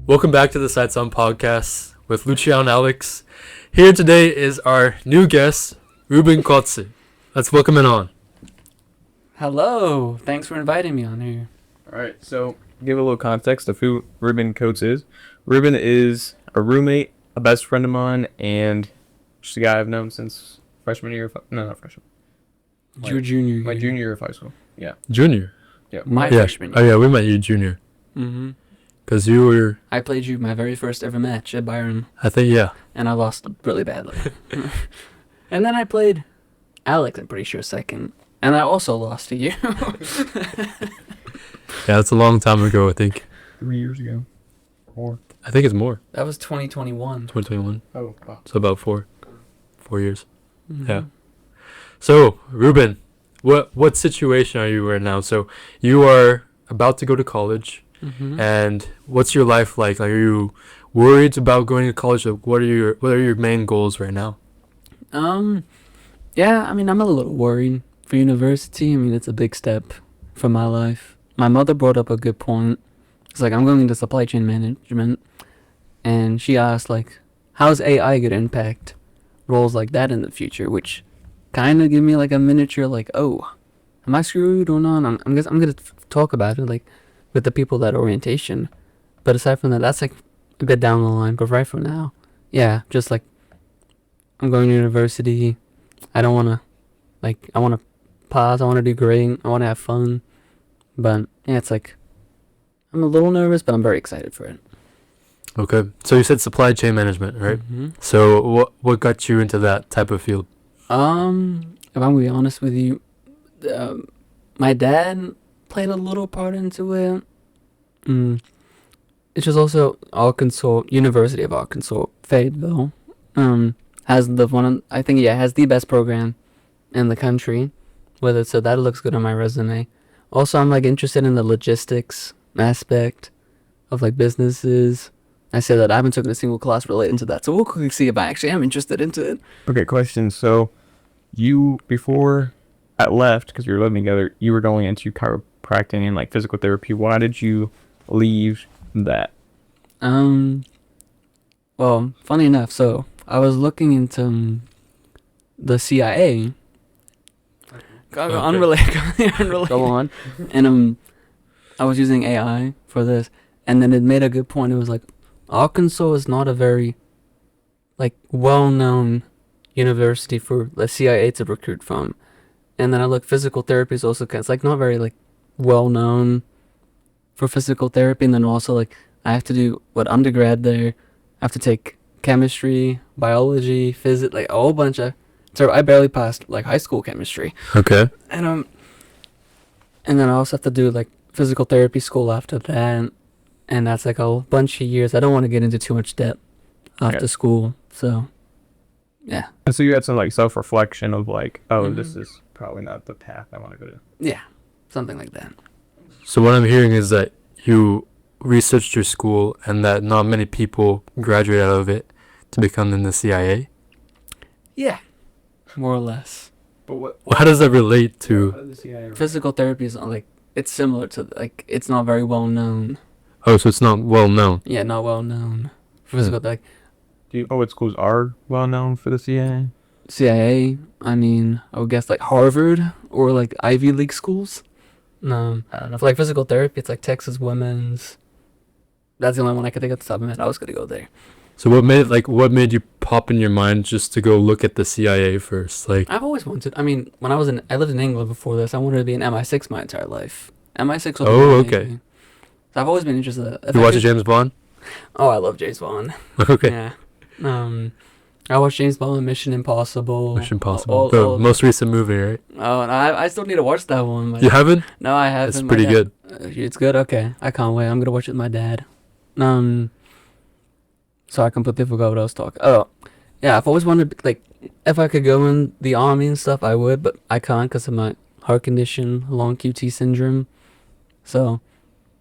Welcome back to the Sights On podcast with Luchi and Alex. Here today is our new guest, Ruben Kotze. Let's welcome him on. Hello. Thanks for inviting me on here. All right, so give a little context of who Ruben Kotze is. Ruben is a roommate, a best friend of mine, and just a guy I've known since freshman year. No, not freshman. Your junior year. My junior year of high school. Yeah. Junior? Yeah. My freshman year. Oh, yeah, we met you junior. Mm-hmm. Because you were... I played you my very first ever match at Byron. I think, yeah. And I lost really badly. And then I played Alex, I'm pretty sure, second. And I also lost to you. Yeah, that's a long time ago, I think. 3 years ago. 4. I think it's more. That was 2021. 2021. Oh, wow. So about 4 years. Mm-hmm. Yeah. So, Ruben, what situation are you in now? So, you are about to go to college. Mm-hmm. And what's your life like? Like, are you worried about going to college? Like, what are your main goals right now? Yeah, I mean, I'm a little worried for university. I mean, it's a big step for my life. My mother brought up a good point. It's like, I'm going into supply chain management. And she asked, like, how's AI going to impact roles like that in the future? Which kind of give me, like, a miniature, like, oh, am I screwed or not? I'm going to talk about it, like, with the people at orientation. But aside from that, that's, like, a bit down the line. But right from now, yeah, just, like, I'm going to university. I don't want to, like, I want to pause. I want to do great. I want to have fun. But, yeah, it's like, I'm a little nervous, but I'm very excited for it. Okay. So you said supply chain management, right? Mm-hmm. So what got you into that type of field? If I'm going to be honest with you, my dad played a little part into it. It's just also Arkansas, University of Arkansas, Fayetteville, has has the best program in the country with it, so that looks good on my resume. Also, I'm, like, interested in the logistics aspect of, like, businesses. I said that I haven't taken a single class related to that, so we'll quickly see if I actually am interested into it. Okay, question. So, you, before I left, because we were living together, you were going into chiropractic and, like, physical therapy. Why did you leave that? Well, funny enough, so I was looking into the CIA. Okay. Unrelated. Go on. And I was using AI for this, and then it made a good point. It was like, Arkansas is not a very, like, well-known university for the CIA to recruit from. And then I looked, physical therapy is also it's, like, not very, like, well-known for physical therapy. And then also, like, I have to do undergrad there. I have to take chemistry, biology, physics, like, a whole bunch of. So I barely passed, like, high school chemistry. Okay. And then I also have to do, like, physical therapy school after that. And that's, like, a bunch of years. I don't want to get into too much debt after school. So, yeah. And so you had some, like, self-reflection of, like, oh, this is probably not the path I want to go to. Yeah, something like that. So what I'm hearing is that you researched your school and that not many people graduate out of it to become in the CIA? Yeah, more or less. But How does that relate to... the CIA? Physical therapy is not, like, it's similar to, like, it's not very well known. Oh, so it's not well known. Yeah, not well known. Physical, like, what schools are well known for the CIA? CIA, I mean, I would guess, like, Harvard or, like, Ivy League schools. No, I don't know. For, like, physical therapy, it's like Texas Women's. That's the only one I could think of at the top of my head. I was gonna go there. So what made you pop in your mind just to go look at the CIA first? Like, I've always wanted. I mean, when I lived in England before this. I wanted to be an MI6 my entire life. MI6 was. Oh, okay. So I've always been interested. You watch James Bond? Oh, I love James Bond. Okay. Yeah. I watched James Bond, Mission Impossible. Mission Impossible. The most recent movie, right? Oh, and I still need to watch that one. You haven't? No, I haven't. It's pretty good. It's good? Okay. I can't wait. I'm going to watch it with my dad. So I completely forgot what I was talking. Oh, yeah. I've always wanted, like, if I could go in the army and stuff, I would, but I can't because of my heart condition, long QT syndrome. So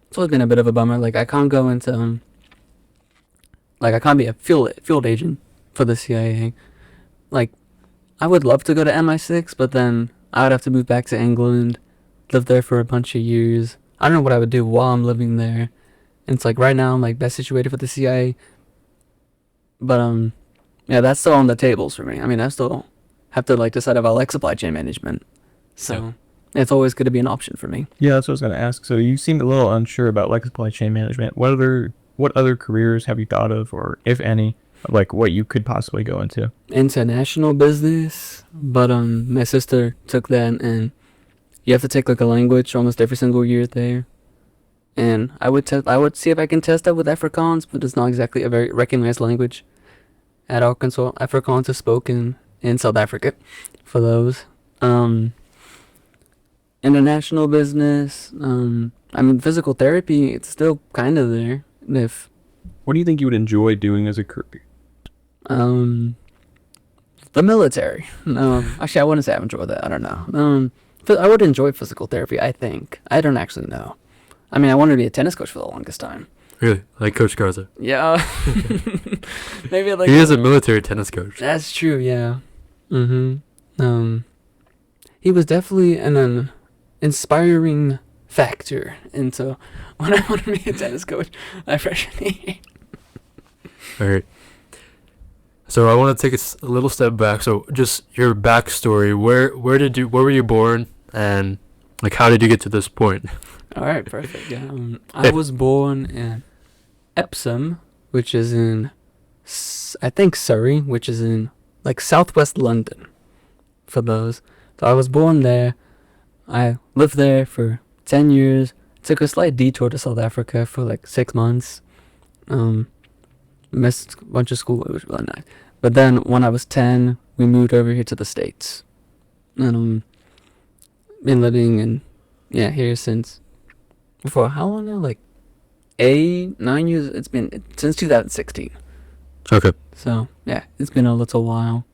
it's always been a bit of a bummer. Like, I can't go into, like, I can't be a field agent for the CIA. Like, I would love to go to MI6, but then I would have to move back to England, lived there for a bunch of years. I don't know what I would do while I'm living there. And it's like right now I'm like best situated for the CIA. But yeah, that's still on the tables for me. I mean, I still have to like decide if I like supply chain management. So it's always going to be an option for me. Yeah, that's what I was gonna ask. So you seemed a little unsure about like supply chain management. What other careers have you thought of, or if any, like what you could possibly go into? International business, but my sister took that, and you have to take like a language almost every single year there. And I would see if I can test that with Afrikaans, but it's not exactly a very recognized language at Arkansas. Afrikaans is spoken in South Africa for those. International business, I mean physical therapy, it's still kind of there. What do you think you would enjoy doing as a career? The military. No, actually I wouldn't say I enjoy that. I don't know. I would enjoy physical therapy, I think. I don't actually know. I mean, I wanted to be a tennis coach for the longest time. Really? Like Coach Garza? Yeah. Maybe like... He is a military tennis coach. That's true, yeah. He was definitely an inspiring factor into when I wanted to be a tennis coach my freshman year. All right. So I want to take a little step back. So just your backstory. Where were you born, and like how did you get to this point? All right, perfect. Yeah, I was born in Epsom, which is in I think Surrey, which is in like southwest London. For those, so I was born there. I lived there for 10 years. Took a slight detour to South Africa for like 6 months. Missed a bunch of school. It was really nice. But then when I was 10, we moved over here to the States. And been living here since, for how long now? Like 9 years. It's been since 2016. Okay. So yeah, it's been a little while.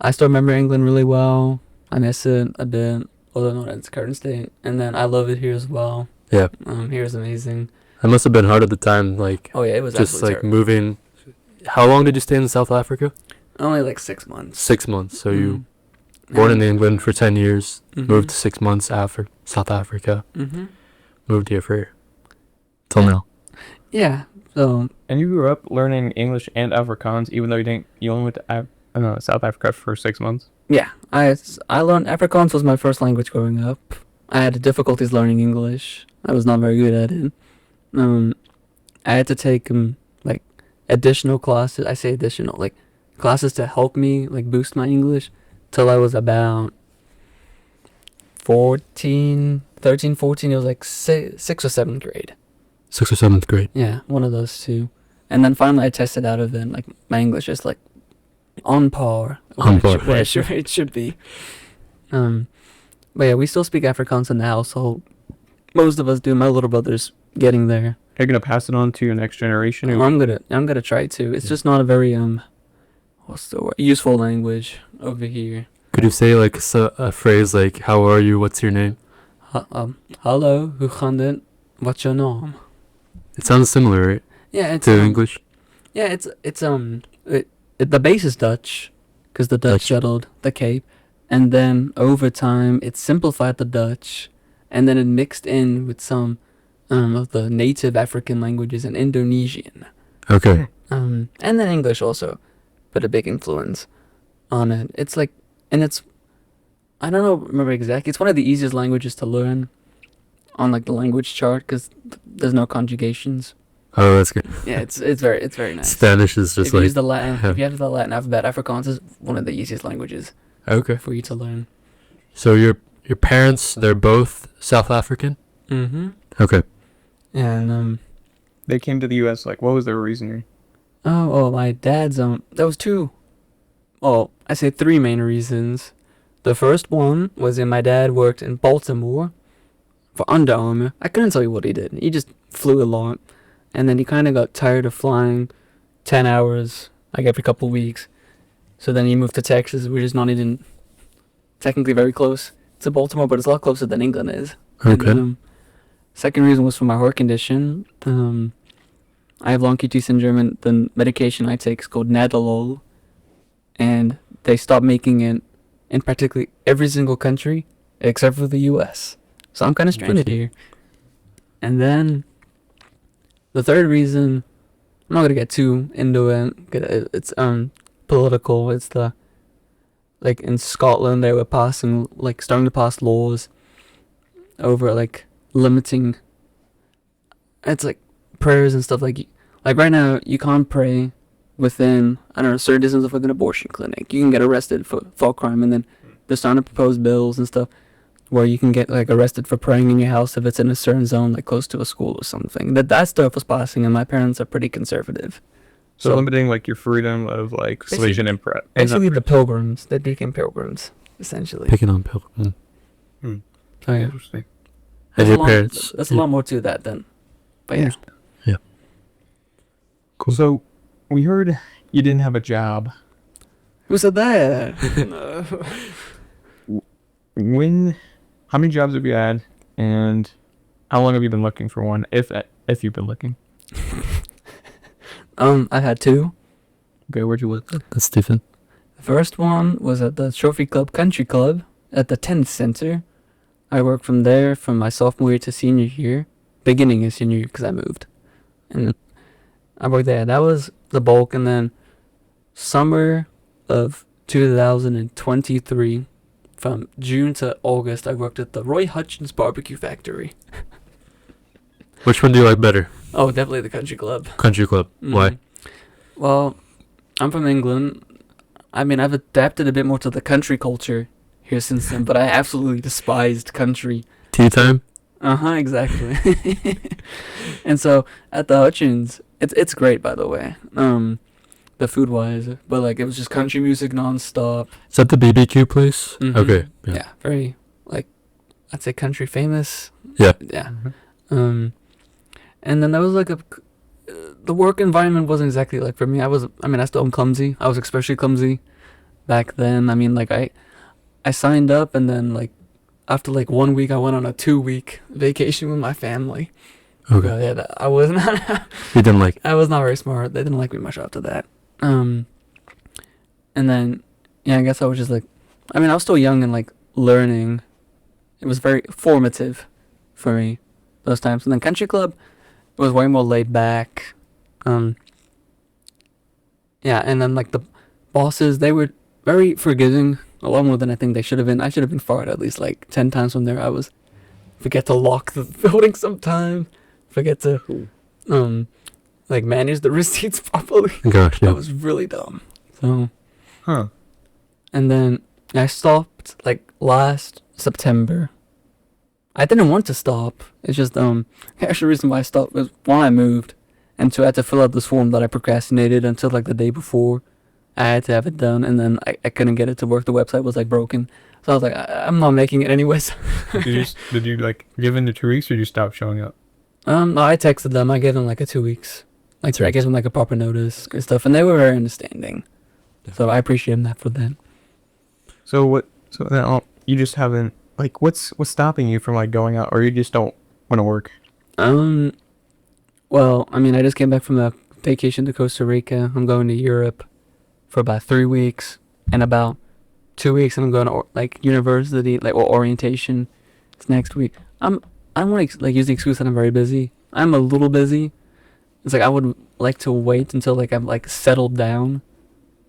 I still remember England really well. I miss it a bit, although not in its current state. And then I love it here as well. Yeah. Here is amazing. That must have been hard at the time, like. Oh yeah, it was just like terrible. moving. How long did you stay in South Africa? Only like 6 months. 6 months. So you born in England for 10 years, moved 6 months after South Africa, moved here for till now. Yeah. So. And you grew up learning English and Afrikaans, even though you only went to South Africa for 6 months. Yeah, I learned Afrikaans was my first language growing up. I had difficulties learning English. I was not very good at it. I had to take like additional classes. I say additional, like classes to help me like boost my English till I was about 13, 14. It was like 6th or 7th grade. 6th or 7th grade. Yeah, one of those two. And then finally I tested out of it, and like my English is like on par. Where it should be. But yeah, we still speak Afrikaans in the household. Most of us do. My little brother's getting there. Are you gonna pass it on to your next generation? I'm gonna try to. It's just not a very what's the word? Useful language over here. Could you say like a phrase like "How are you? What's your name?" Hallo, hoe gaan het? What's your name? It sounds similar, right? Yeah, it's to English. Yeah, the base is Dutch, because the Dutch settled the Cape, and then over time it simplified the Dutch, and then it mixed in with some of the native African languages and Indonesian. Okay. And then English also put a big influence on it. It's like, and it's, I don't know, remember exactly. It's one of the easiest languages to learn on like the language chart because there's no conjugations. Oh, that's good. Yeah, it's very nice. Spanish is just if you like use the Latin, if you have the Latin alphabet, Afrikaans is one of the easiest languages. Okay. For you to learn. So your parents, they're both South African? Mm-hmm. Okay. And they came to the U.S. Like, what was their reasoning? Oh, my dad's there was two. Well, I say three main reasons. The first one was my dad worked in Baltimore for Under Armour. I couldn't tell you what he did. He just flew a lot. And then he kind of got tired of flying 10 hours, like every couple weeks. So then he moved to Texas, which is not even technically very close to Baltimore, but it's a lot closer than England is. Okay. And, second reason was for my heart condition. I have long QT syndrome, and the medication I take is called Nadolol. And they stopped making it in practically every single country except for the U.S. So I'm kind of stranded here. And then the third reason, I'm not gonna get too into it. It's political. It's like in Scotland they were starting to pass laws over like limiting. It's like prayers and stuff like right now you can't pray within, I don't know, certain distance of like an abortion clinic. You can get arrested for thought crime, and then they're starting to propose bills and stuff where you can get like arrested for praying in your house if it's in a certain zone, like close to a school or something. That stuff was passing, and my parents are pretty conservative. So limiting like your freedom of like salvation and prayer. Basically, the pilgrims, they became pilgrims, essentially. Picking on pilgrims. So yeah, Interesting. And your parents. That's a lot more to that then. But yeah. Yeah. Cool. So we heard you didn't have a job. Who said that? How many jobs have you had, and how long have you been looking for one, if you've been looking? I had 2. Okay, where'd you work? That's Stephen. The first one was at the Trophy Club Country Club at the Tennis Center. I worked from there from my sophomore year to senior year, beginning of senior year because I moved. And I worked there. That was the bulk. And then summer of 2023, from June to August, I worked at the Roy Hutchins Barbecue Factory. Which one do you like better? Oh, definitely the Country Club. Country Club. Why? Well, I'm from England. I mean, I've adapted a bit more to the country culture here since then, but I absolutely despised country. Tea time? Exactly. And so at the Hutchins, it's great, by the way. The food wise, but like it was just country music nonstop. Is that the BBQ place? Mhm. Okay. Yeah, very like I'd say country famous. Yeah. Yeah. And then there was like the work environment wasn't exactly like for me. I still am clumsy. I was especially clumsy back then. I mean, like I signed up, and then like after like 1 week, I went on a 2-week vacation with my family. Okay. Yeah, I was not. You didn't like. I was not very smart. They didn't like me much after that. And then, yeah, I guess I was just like, I mean, I was still young and like learning. It was very formative for me those times. And then Country Club was way more laid back. Yeah, and then like the bosses, they were very forgiving, a lot more than I think they should have been. I should have been fired at least like 10 times from there. Forget to lock the building sometime. Forget to like manage the receipts properly. Gosh, yeah. That was really dumb. So and then I stopped like last September. I didn't want to stop. It's just the actual reason why I stopped was, one, I moved, and 2, I had to fill out this form that I procrastinated until like the day before. I had to have it done, and then I couldn't get it to work. The website was like broken. So I was like, I'm not making it anyways. Did you like give in the 2 weeks, or did you stop showing up? No, I texted them. I gave them like a 2 weeks. Like I gave them like a proper notice and stuff, and they were very understanding. So I appreciate that for that. So now you just haven't, like, what's stopping you from like going out, or you just don't want to work? Well, I mean, I just came back from a vacation to Costa Rica. I'm going to Europe for about 3 weeks, and about 2 weeks I'm going to like university, like, or orientation. It's next week. I don't want to like use the excuse that I'm very busy. I'm a little busy. It's like I would like to wait until like I'm like settled down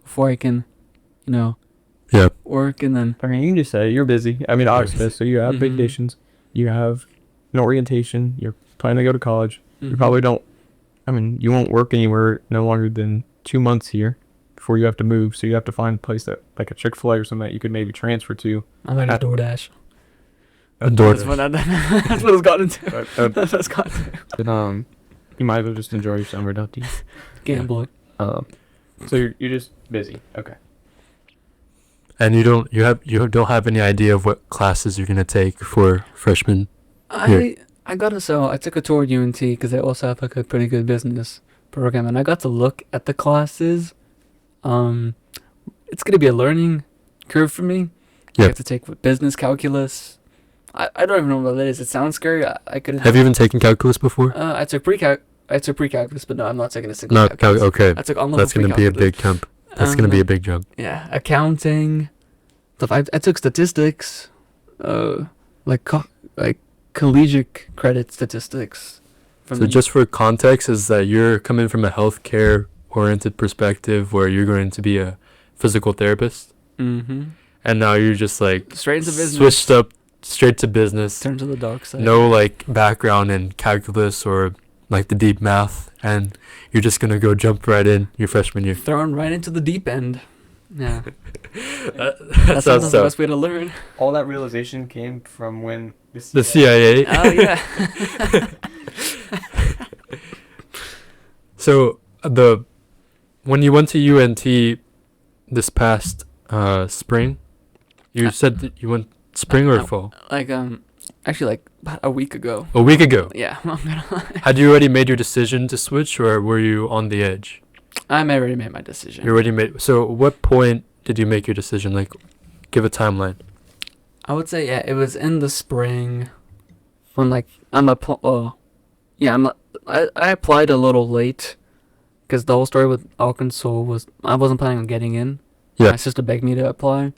before I can, work, and then. I mean, you can just say you're busy. I mean, obviously, so you have Mhm. vacations, you have an orientation, you're planning to go to college. You probably don't. I mean, you won't work anywhere no longer than 2 months here before you have to move. So you have to find a place that, like a Chick-fil-A or something, that you could maybe transfer to. I might have DoorDash. DoorDash. That's what it's gotten to. That's what it's gotten to. But, you might as well just enjoy your summer, don't you? Gambling. So you're just busy. Okay. And you don't have any idea of what classes you're gonna take for freshman. Here. I took a tour at UNT because they also have like a pretty good business program, and I got to look at the classes. It's gonna be a learning curve for me. I have to take business calculus. I don't even know what that is. It sounds scary. I could Have you even taken calculus before? I took pre-calculus, but no, I'm not taking a single calculus. Okay. I took on-level That's gonna be a pre-calculus. big jump. That's gonna be a big jump. Yeah, accounting stuff. I took statistics. like collegiate credit statistics. So just for context, is that you're coming from a healthcare oriented perspective where you're going to be a physical therapist, Mm-hmm. and now you're just like Straight into business. switched up straight to business. Turn to the dark side. No like background in calculus or like the deep math, and you're just gonna go jump right in your freshman year. Thrown right into the deep end. Yeah. That That's sounds not the tough. best way to learn. All that realization came from when The CIA. Oh yeah. So when you went to UNT this past spring, you said that you went spring or fall? Like actually like about a week ago. A week ago. Yeah. I'm not gonna lie. Had you already made your decision to switch, or were you on the edge? I already made my decision. You already made. So, what point did you make your decision? Like, give a timeline. I would say yeah, it was in the spring when like I applied a little late because the whole story with Arkansas was I wasn't planning on getting in. Yeah. My sister begged me to apply,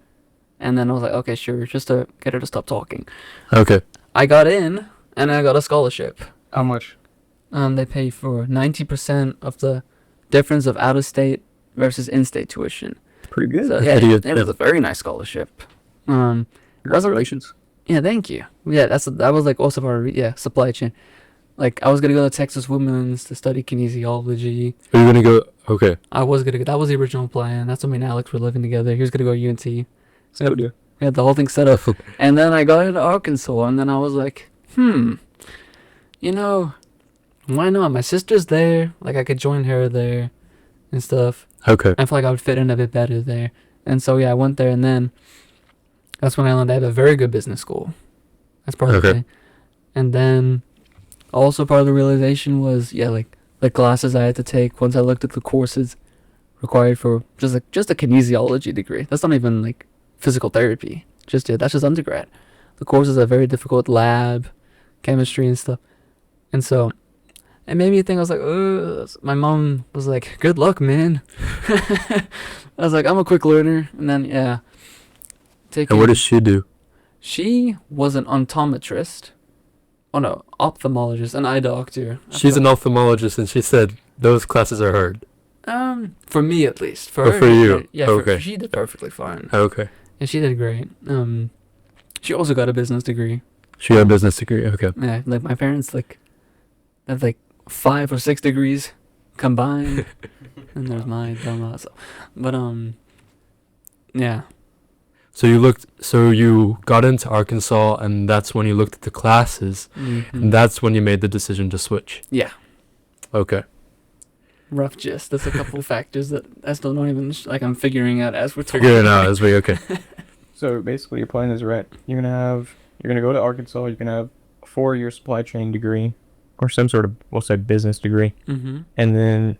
and then I was like, okay, sure, just to get her to stop talking. Okay. I got in, and I got a scholarship. How much? They pay for 90% of the difference of out-of-state versus in-state tuition. Pretty good. So yeah, Idiot. it was a very nice scholarship. Congratulations. Yeah, thank you. Yeah, that was like also part of supply chain. Like I was gonna go to Texas Women's to study kinesiology. Are you gonna go? Okay. I was gonna go. That was the original plan. That's when me and Alex were living together. He was gonna go to UNT. So Oh, dear. we had the whole thing set up. And then I got into Arkansas, and then I was like, you know, why not? My sister's there. Like I could join her there, and stuff. Okay. I feel like I would fit in a bit better there. And so yeah, I went there, and then that's when I learned I have a very good business school. That's part of the Okay. thing. And then also part of the realization was like the classes I had to take once I looked at the courses required for just a kinesiology degree. That's not even like physical therapy. That's just undergrad. The courses are very difficult, lab, chemistry and stuff. And so it made me think, I was like, ugh. My mom was like, good luck, man. I was like, I'm a quick learner. And then, yeah. And what does she do? She was an optometrist. Oh, no, ophthalmologist, an eye doctor. She's an ophthalmologist, and she said those classes are hard. For me, at least. For Oh, her, for you. Yeah, Okay. she did perfectly fine. Okay. And she did great. She also got a business degree. She got a business degree. Okay. Yeah, like my parents, like, have like 5 or 6 degrees combined. And there's my diploma. So. But, yeah. So you got into Arkansas, and that's when you looked at the classes, and that's when you made the decision to switch. Yeah. Okay. Rough gist. There's a couple factors that I still don't even, I'm figuring out as we're talking. Figure it out as we okay. So basically, your plan is right. You're gonna go to Arkansas. You're gonna have a 4-year supply chain degree, or some sort of, we'll say, business degree, Mm-hmm. and then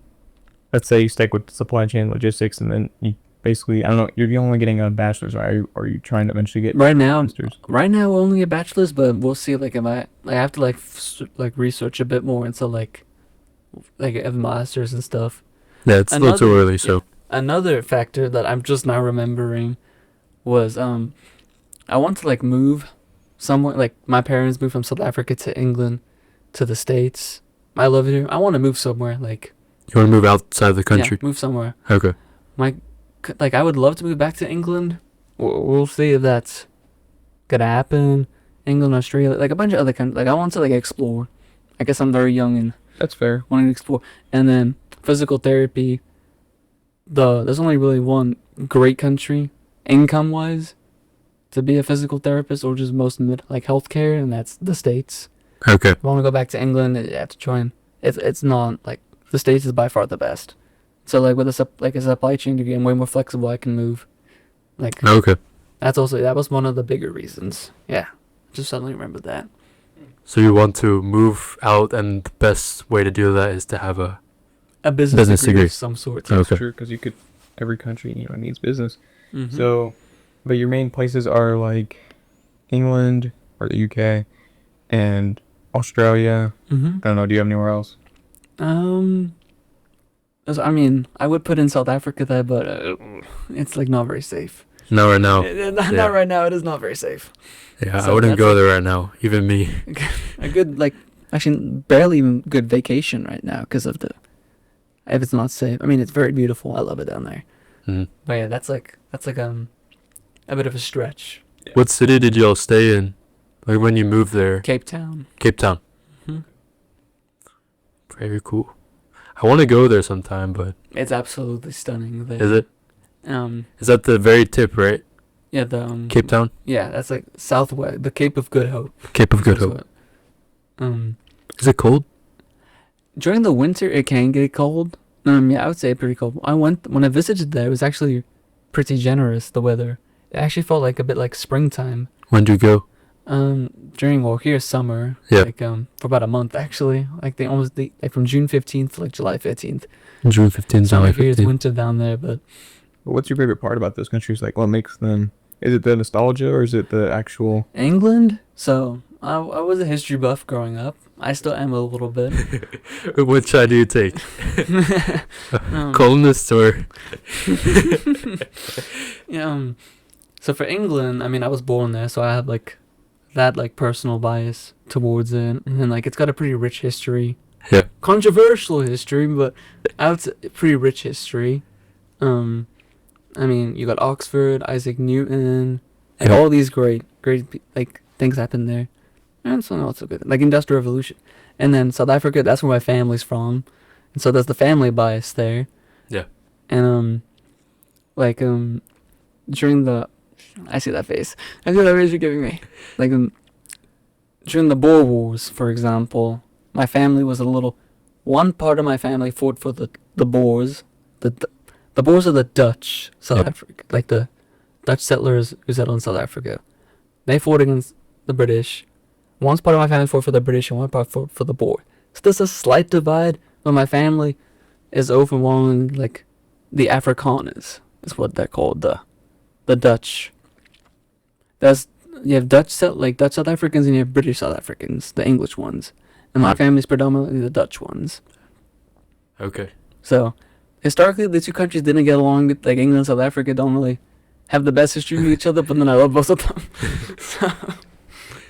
let's say you stick with supply chain logistics, and then you basically, I don't know, you're only getting a bachelor's, right? Or are you trying to eventually get Right now, master's? only a bachelor's, but we'll see. Like, I have to research a bit more into like a master's and stuff. Yeah, it's still too early, so. Another factor that I'm just now remembering was I want to like move somewhere. Like my parents moved from South Africa to England to the States. I live here. I want to move somewhere like. You want to move outside the country? Yeah, move somewhere. Okay. I would love to move back to England. We'll see if that's gonna happen. England, Australia, like a bunch of other countries. Like I want to like explore. I guess I'm very young and That's fair. wanting to explore. And then physical therapy. There's only really one great country, income wise, to be a physical therapist, or just most like healthcare, and that's the States. Okay. If I want to go back to England, you have to join. It's not like the States is by far the best. So like with a supply chain degree, I'm way more flexible. I can move. Like Okay. that was one of the bigger reasons. Yeah, just suddenly remembered that. So you want to move out, and the best way to do that is to have a Business degree. of some sort. Okay. True, because every country needs business. Mhm. So, but your main places are like England or the UK and Australia. I don't know. Do you have anywhere else? I mean, I would put in South Africa there, but it's like not very safe. No, right now. Not Yeah. right now. It is not very safe. Yeah, I So wouldn't that's go like- there right now. Even me. A good, like, actually, barely even good vacation right now because of the. If it's not safe, I mean, it's very beautiful. I love it down there. Mhm. But yeah, that's like a bit of a stretch. What city did y'all stay in? Like when you moved there? Cape Town. Cape Town. Mhm. Very cool. I want to go there sometime, but It's absolutely stunning there. is it? Is that the very tip, right? Yeah, the Cape Town? Yeah, that's like southwest, the Cape of Good Hope. Cape of Good That's Hope. what- Is it cold? during the winter it can get cold. Yeah, I would say pretty cold. When I visited there, it was actually pretty generous, the weather. It actually felt like a bit like springtime. When do you go? During here's summer. Yeah. Like for about a month actually. Like like from June 15th to like July 15th. June 15th, So July like here's 15th. winter down there, but What's your favorite part about those countries? Like, what makes them? Is it the nostalgia or is it the actual? England. So I was a history buff growing up. I still am a little bit. Which side do you take? Um, Columnist or? Yeah. So for England, I mean, I was born there, so I have like that like personal bias towards it, and then like it's got a pretty rich history. Yeah. Controversial history, but I would say pretty rich history. I mean, you got Oxford, Isaac Newton, like Yeah. all these great like things happened there, and so not so good, like Industrial Revolution, and then South Africa. That's where my family's from, and so there's the family bias there. Yeah. And during the, I see that face. I see that face you're giving me. Like during the Boer Wars, for example, my family was one part of my family fought for the Boers. The Boers are the Dutch South Yep. Africa, like the Dutch settlers who settled in South Africa. They fought against the British. One part of my family fought for the British and one part fought for the Boer. So there's a slight divide, but my family is overwhelming like the Afrikaners is what they're called, the Dutch. You have Dutch South Africans and you have British South Africans, the English ones. And my Right. family's predominantly the Dutch ones. Okay. So historically the two countries didn't get along. Like England and South Africa don't really have the best history with each other, but then I love both of them. So,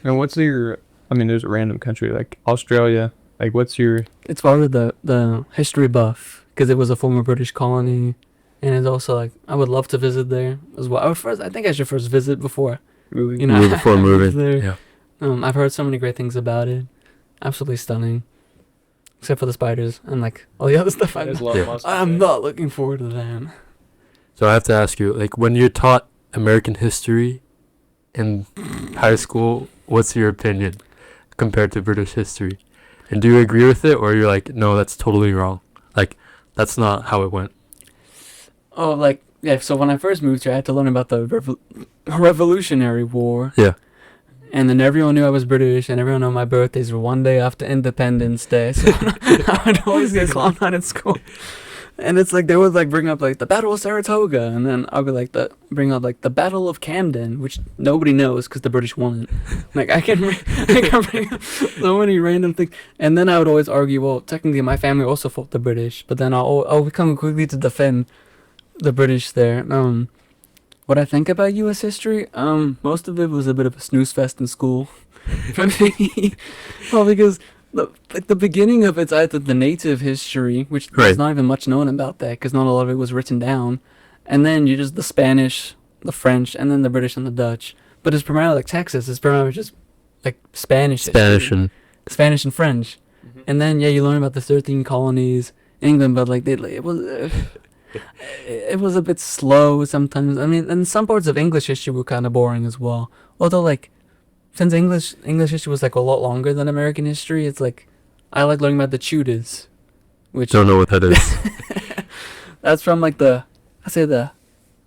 And what's your? I mean, there's a random country like Australia. Like, what's your? it's part of the history buff because it was a former British colony, and it's also like I would love to visit there as well. I think I should first visit before Movie? you know Before I move moving. there. Yeah. I've heard so many great things about it. Absolutely stunning, except for the spiders and like all the other stuff. I'm not looking forward to them. So I have to ask you, like, when you're taught American history in high school, what's your opinion compared to British history? And do you agree with it, or you're like, no, that's totally wrong? Like, that's not how it went. Oh, like yeah. So when I first moved here, I had to learn about the Revolutionary War. Yeah. And then everyone knew I was British, and everyone knew my birthdays were one day after Independence Day. So I would always get clowned on in school. And it's like they would like bring up like the Battle of Saratoga, and then I'll be like bring up like the Battle of Camden, which nobody knows because the British won it. Like I can bring up so many random things, and then I would always argue, well, technically my family also fought the British, but then I'll come quickly to defend the British there. What I think about U.S. history, most of it was a bit of a snooze fest in school for me. Well, because the beginning of it's either the native history, which Right. there's not even much known about that, because not a lot of it was written down, and then you just the Spanish, the French, and then the British and the Dutch. But it's primarily like Texas. It's primarily just like Spanish. Spanish history. and Spanish and French, and then you learn about the 13 colonies, England, but like it was a bit slow sometimes. I mean, and some parts of English history were kind of boring as well. Although, like, since English history was like a lot longer than American history, it's like I like learning about the Tudors, which don't know what that is. that's from like the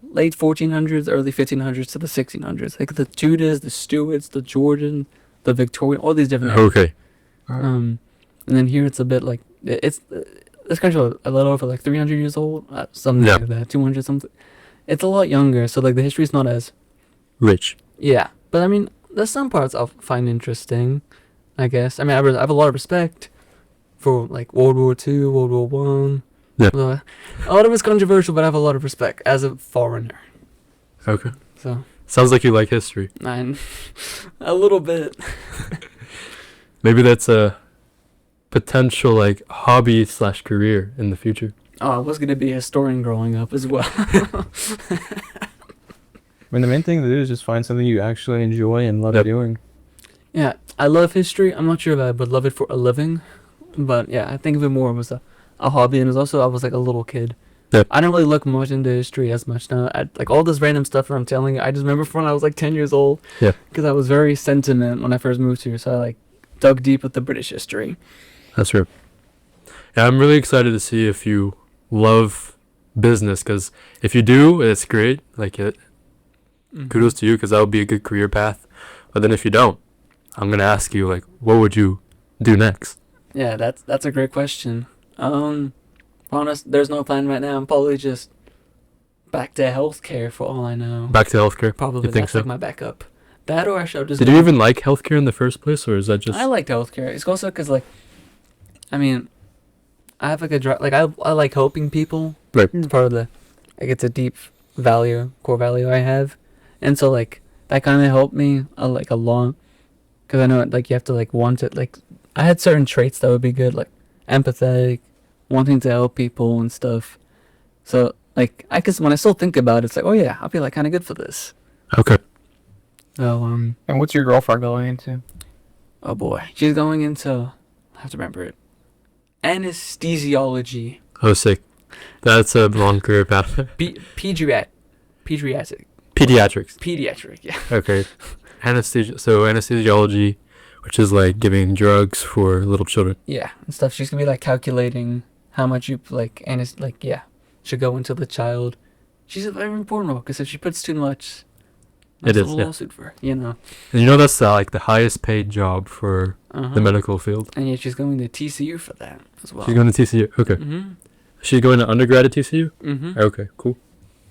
late 1400s, early 1500s to the 1600s. Like the Tudors, the Stuarts, the Georgian, the Victorian, all these different. Okay. And then here it's a bit like it's this country a little over like 300 years old, something Yeah. like that, 200 something. It's a lot younger, so like the history's not as Rich. yeah. But I mean, there's some parts I'll find interesting, I guess. I mean, I have a lot of respect for like World War II, World War One. Yeah. A lot of it's controversial, but I have a lot of respect as a foreigner. Okay. so. Sounds like you like history. A little bit. Maybe that's a potential like hobby / career in the future. Oh, I was gonna be a historian growing up as well. I mean, the main thing to do is just find something you actually enjoy and love Yep. doing. Yeah, I love history. I'm not sure if I would love it for a living, but yeah, I think of it more as a hobby, and it's also I was like a little kid. Yep. I don't really look much into history as much now. Like all this random stuff that I'm telling you, I just remember from when I was like 10 years old. Yeah. Because I was very sentiment when I first moved here, so I like dug deep with the British history. That's true. Yeah, I'm really excited to see if you love business, because if you do, it's great. Like kudos to you, because that would be a good career path. But then if you don't, I'm gonna ask you like, what would you do next? Yeah, that's a great question. Honest, there's no plan right now. I'm probably just back to healthcare for all I know. Back to healthcare? Probably You think that's so? like my backup. That or I should just. Did you even like healthcare in the first place, or is that just? I liked healthcare. It's also because like, I mean, I have like a drive. Like I like helping people. Right. It's part of the, like it's a deep core value I have, and so like that kind of helped me like a lot, because I know like you have to like want it. Like I had certain traits that would be good, like empathetic, wanting to help people and stuff. So like I guess when I still think about it, it's like, oh yeah, I'll be like kind of good for this. Okay. So And what's your girlfriend going into? oh boy, she's going into, I have to remember it, anesthesiology. Oh, sick. That's a long career path. Pediatric, Pediatrics. yeah. Okay. Anesthesia. So anesthesiology, which is like giving drugs for little children. Yeah, and stuff. She's gonna be like calculating how much you should go into the child. She's a very important role, because if she puts too much, It that's is, a yeah. lawsuit for her, you know. And you know that's like the highest paid job for Uh-huh. the medical field. And yeah, she's going to TCU for that as well. She's going to TCU. Okay. Mm-hmm. She's going to undergrad at TCU? Mm-hmm. Okay, cool.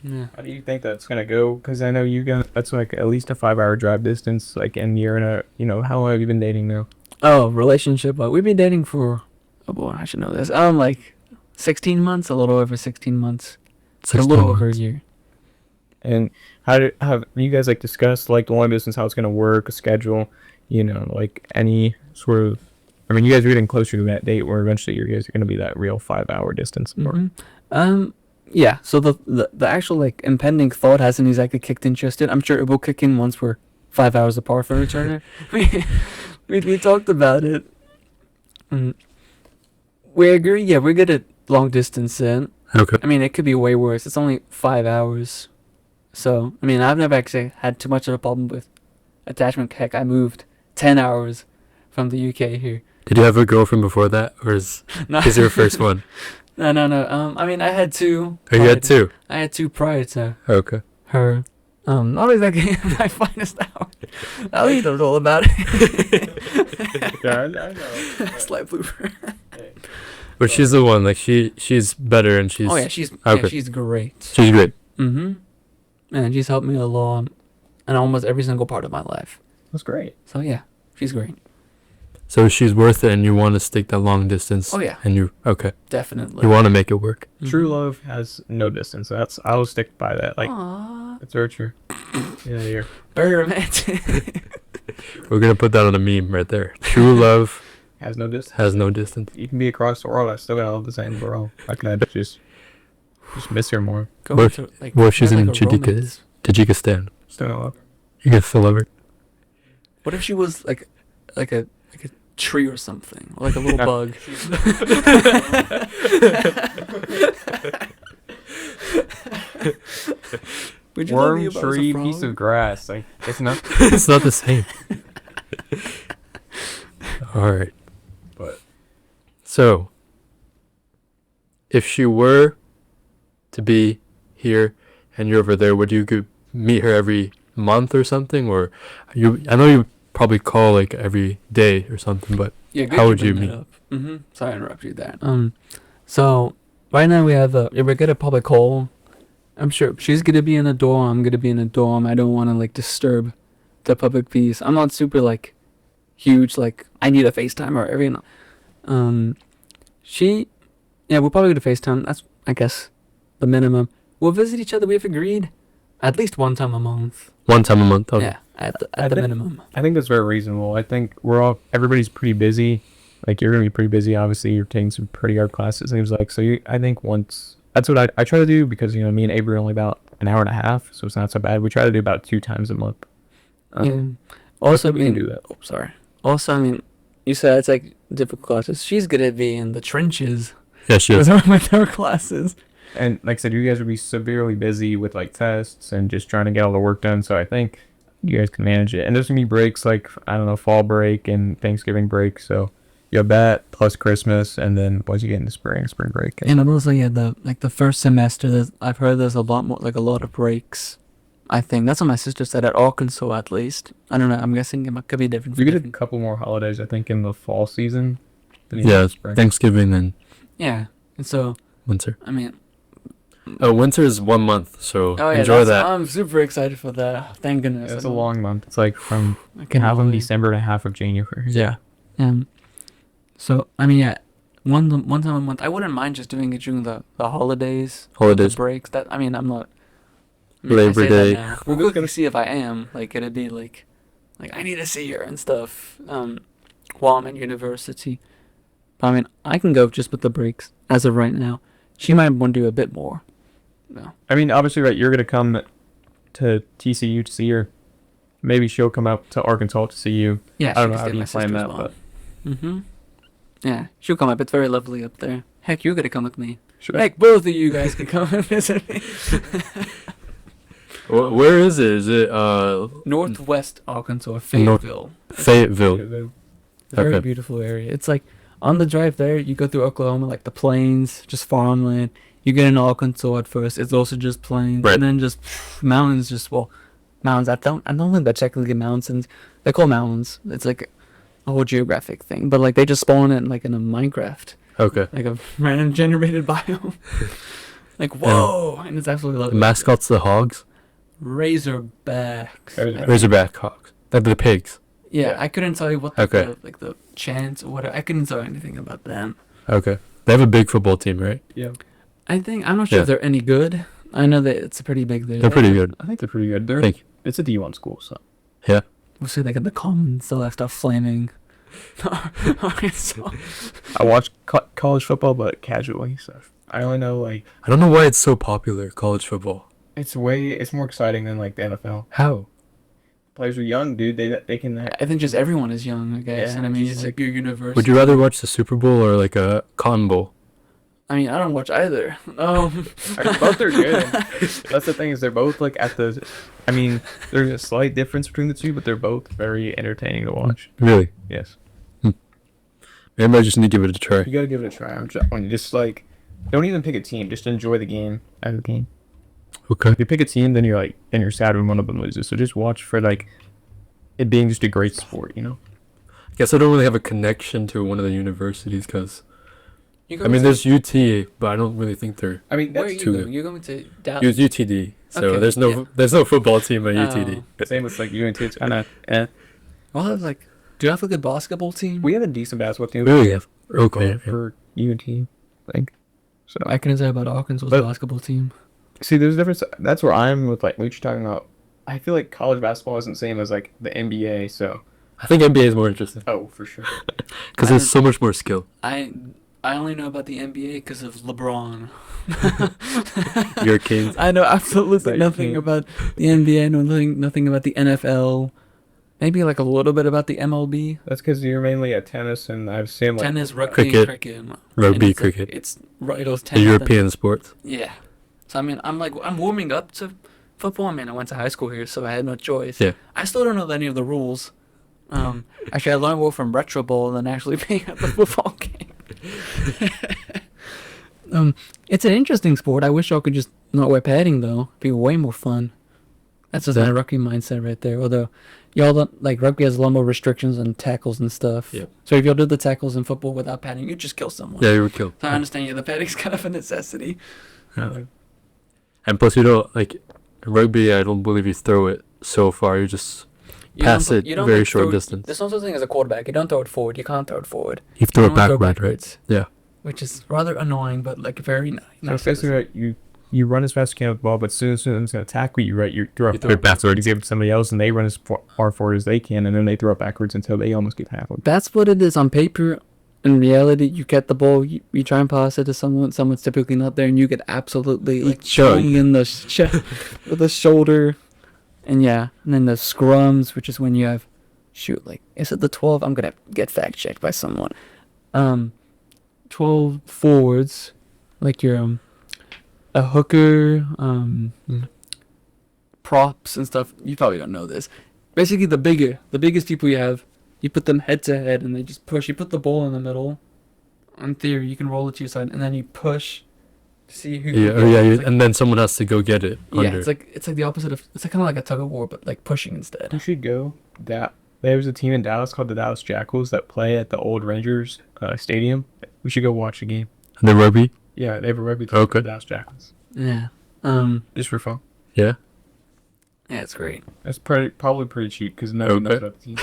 Yeah. How do you think that's gonna go? Because I know that's like at least a 5-hour drive distance. Like, and you're in a, how long have you been dating now? Oh, relationship. We've been dating for, oh boy, I should know this. Like 16 months, a little over 16 months. A little over a year. And have you guys like discussed like the long distance, how it's gonna work, a schedule, like any sort of? I mean, you guys are getting closer to that date where eventually you guys are gonna be that real 5-hour distance. Mm-hmm. Yeah. So the actual like impending thought hasn't exactly kicked in just yet. I'm sure it will kick in once we're 5 hours apart from each other. we talked about it. We agree. Yeah, we're good at long distance. Okay. I mean, it could be way worse. It's only 5 hours. So, I mean, I've never actually had too much of a problem with attachment. Heck, I moved 10 hours from the UK here. Did you have a girlfriend before that, or is your first one? No. I mean, I had two. Oh, you had two? I had two prior to Okay. her. Not exactly my finest hour. I'll leave them all about it. Yeah, I know. Slight blooper. But she's the one, like, she's better, and she's... Oh, yeah, she's great. She's great. Mm-hmm. And she's helped me a lot in almost every single part of my life. That's great. So, yeah, she's great. So she's worth it, and you want to stick that long distance. Oh, yeah. And okay. Definitely. You want to make it work. Mm-hmm. True love has no distance. I'll stick by that. Like, aww. it's very true. Yeah, you're Very romantic. We're going to put that on a meme right there. True love has no distance. has no distance. You can be across the world. I still gotta love the same girl. I can just miss her more. What if she's in Tajikistan? Still gonna love her. You can still love her. What if she was like a tree or something, or like a little bug? Would you love me Worm, if I was a tree, frog? piece of grass. Like, it's not. It's not the same. All right. But so, if she were to be here and you're over there, would you go meet her every month or something? Or I know you probably call like every day or something, but Yeah, good how you would you bring meet? that up. Mm-hmm. Sorry I interrupted you there. So right now we have we're gonna probably call. I'm sure she's gonna be in a dorm. I'm gonna be in a dorm. I don't want to like disturb the public peace. I'm not super like huge. Like I need a FaceTime or every. We're probably gonna FaceTime. That's I guess the minimum. We'll visit each other. We have agreed. At least one time a month. One time a month. Okay. Yeah, at the minimum. I think that's very reasonable. I think everybody's pretty busy. Like, you're gonna be pretty busy. Obviously, you're taking some pretty hard classes. Seems like I think once that's what I try to do, because me and Avery are only about an hour and a half, so it's not so bad. We try to do about 2 times a month. Yeah. Also, we can do that. Oh, sorry. Also, I mean, you said it's like difficult classes. She's gonna be in the trenches. Yeah, she is. With her classes. And like I said, you guys would be severely busy with like tests and just trying to get all the work done. So I think you guys can manage it. And there's gonna be breaks like, I don't know, fall break and Thanksgiving break. So you have that plus Christmas, and then once you get into spring break. And also, yeah, the first semester, I've heard there's a lot more, like a lot of breaks. I think that's what my sister said at Arkansas, at least. I don't know. I'm guessing it could be different. We get a couple more holidays, I think, in the fall season. Yeah, Thanksgiving and yeah, and so winter. I mean, winter is 1 month, so yeah, enjoy that. I'm super excited for that. Thank goodness. It's a long month. It's like from I half of December to half of January. Yeah. So I mean, yeah, one time a month. I wouldn't mind just doing it during the holidays. Holidays. The breaks. That I'm not. Labor Day. We're gonna see if I am. Like, it'd be like I need to see her and stuff. While I'm at university. But I mean, I can go just with the breaks as of right now. She might want to do a bit more. No. I mean, obviously, right, you're going to come to TCU to see her. Maybe she'll come out to Arkansas to see you. Yeah, I don't know how you plan that, but... Mm-hmm. Yeah, she'll come up. It's very lovely up there. Heck, you're going to come with me. Sure. Heck, both of you guys can come and visit me. Where is it? Is it Northwest Arkansas, Fayetteville. Fayetteville. Very Okay. beautiful area. It's like on the drive there, you go through Oklahoma, like the plains, just farmland. You get into Arkansas at first. It's also just plains, Right. and then just mountains. Mountains. I don't think they're technically mountains. They're called mountains. It's like a whole geographic thing, but like they just spawn it like in a Minecraft, Okay. like a random generated biome. Like, whoa, and it's absolutely The lovely. mascot's the hogs. Razorbacks. Razorback hogs. They're the pigs. Yeah, I couldn't tell you what the, Okay. the chants or whatever. I couldn't tell you anything about them. Okay. They have a big football team, right? Yeah. I'm not sure if they're any good. I know that it's pretty big there. They're pretty good. I think they're pretty good. Thank you. It's a D1 school, so... Yeah. We'll see, they got the comments, all that stuff flaming. Arkansas. I watch college football, but casually, so... I only know, like... I don't know why it's so popular, college football. It's more exciting than, like, the NFL. How? Players are young, dude. They can... I think just everyone is young, I guess. Yeah, And I mean, just it's like your university. Would you rather watch the Super Bowl or like a Cotton Bowl? I mean, I don't watch either. Both are good. That's the thing, is they're both, like, at the... I mean, there's a slight difference between the two, but they're both very entertaining to watch. Really? Yes. Maybe I just need to give it a try. You gotta give it a try. I'm just like... Don't even pick a team. Just enjoy the game as a game. Okay. If you pick a team, then you're sad when one of them loses. So just watch for, like, it being just a great sport, you know? I guess I don't really have a connection to one of the universities because... You I mean, there's UT, but I don't really think they're... I mean, Where are that's you too going? good. You're going to It Dallas? was UTD, so Okay, there's no football team at UTD. the same with, like, UNT. It's kind of... Well, I was like, do you have a good basketball team? We have a decent basketball team. Really? Yeah. Okay. For UNT, I think. So I couldn't say about Arkansas's But- basketball team. see, there's a difference. That's where I'm with, like, what you're talking about. I feel like college basketball isn't the same as, like, the NBA, so... I think NBA is more interesting Oh, for sure. because there's so much more skill. I only know about the NBA because of LeBron. You're a king. I know absolutely Like, nothing king. about the NBA. Know nothing about the NFL. Maybe like a little bit about the MLB. That's because you're mainly at tennis, and I've seen, like... Tennis, rugby, cricket. and cricket. Rugby, And it's like- cricket. it's right. Those The tennis. European sports. Yeah. So I mean, I'm warming up to football. I mean, I went to high school here, so I had no choice. Yeah. I still don't know any of the rules. Actually, I learned more from Retro Bowl than actually being at the football game. It's an interesting sport. I wish y'all could just not wear padding though. It'd be way more fun. That's just my rugby mindset right there. Although y'all don't, like, rugby has a lot more restrictions on tackles and stuff. Yeah. So if y'all do the tackles in football without padding, you just kill someone. Yeah, you were killed. So I understand. Yeah, the padding's kind of a necessity. Yeah. And plus, you don't like rugby. I don't believe you throw it so far. You just pass it very like, short throw- distance. There's no such thing as a quarterback. You don't throw it forward. You can't throw it forward. You throw You it only throw backward, right? backwards. Yeah. Which is rather annoying, but like very nice. So basically, you you run as fast as you can with the ball, but as soon as someone's going to tackle you, right, you throw You it throw it backwards. You give it to somebody else, and they run as far forward as they can, and then they throw it backwards until they almost get tackled. That's what it is on paper. In reality, you get the ball, you try and pass it to someone's typically not there, and you get absolutely like swung in the with the shoulder, and then the scrums, which is when you have, is it the 12? I'm gonna get fact checked by someone. 12 forwards, like your a hooker, props and stuff. You probably don't know this. Basically, the biggest people you have. You put them head to head, and they just push. You put the ball in the middle. In theory, you can roll it to your side, and then you push to see who. And then someone has to go get it. Yeah, it's like the opposite of. It's kind of like a tug of war, but like pushing instead. You should go. There's a team in Dallas called the Dallas Jackals that play at the old Rangers stadium. We should go watch the game. The rugby. Yeah, they have a rugby team. Okay. The Dallas Jackals. Yeah. Just for fun. Yeah. Yeah, it's great. That's probably pretty cheap because no one knows about the team.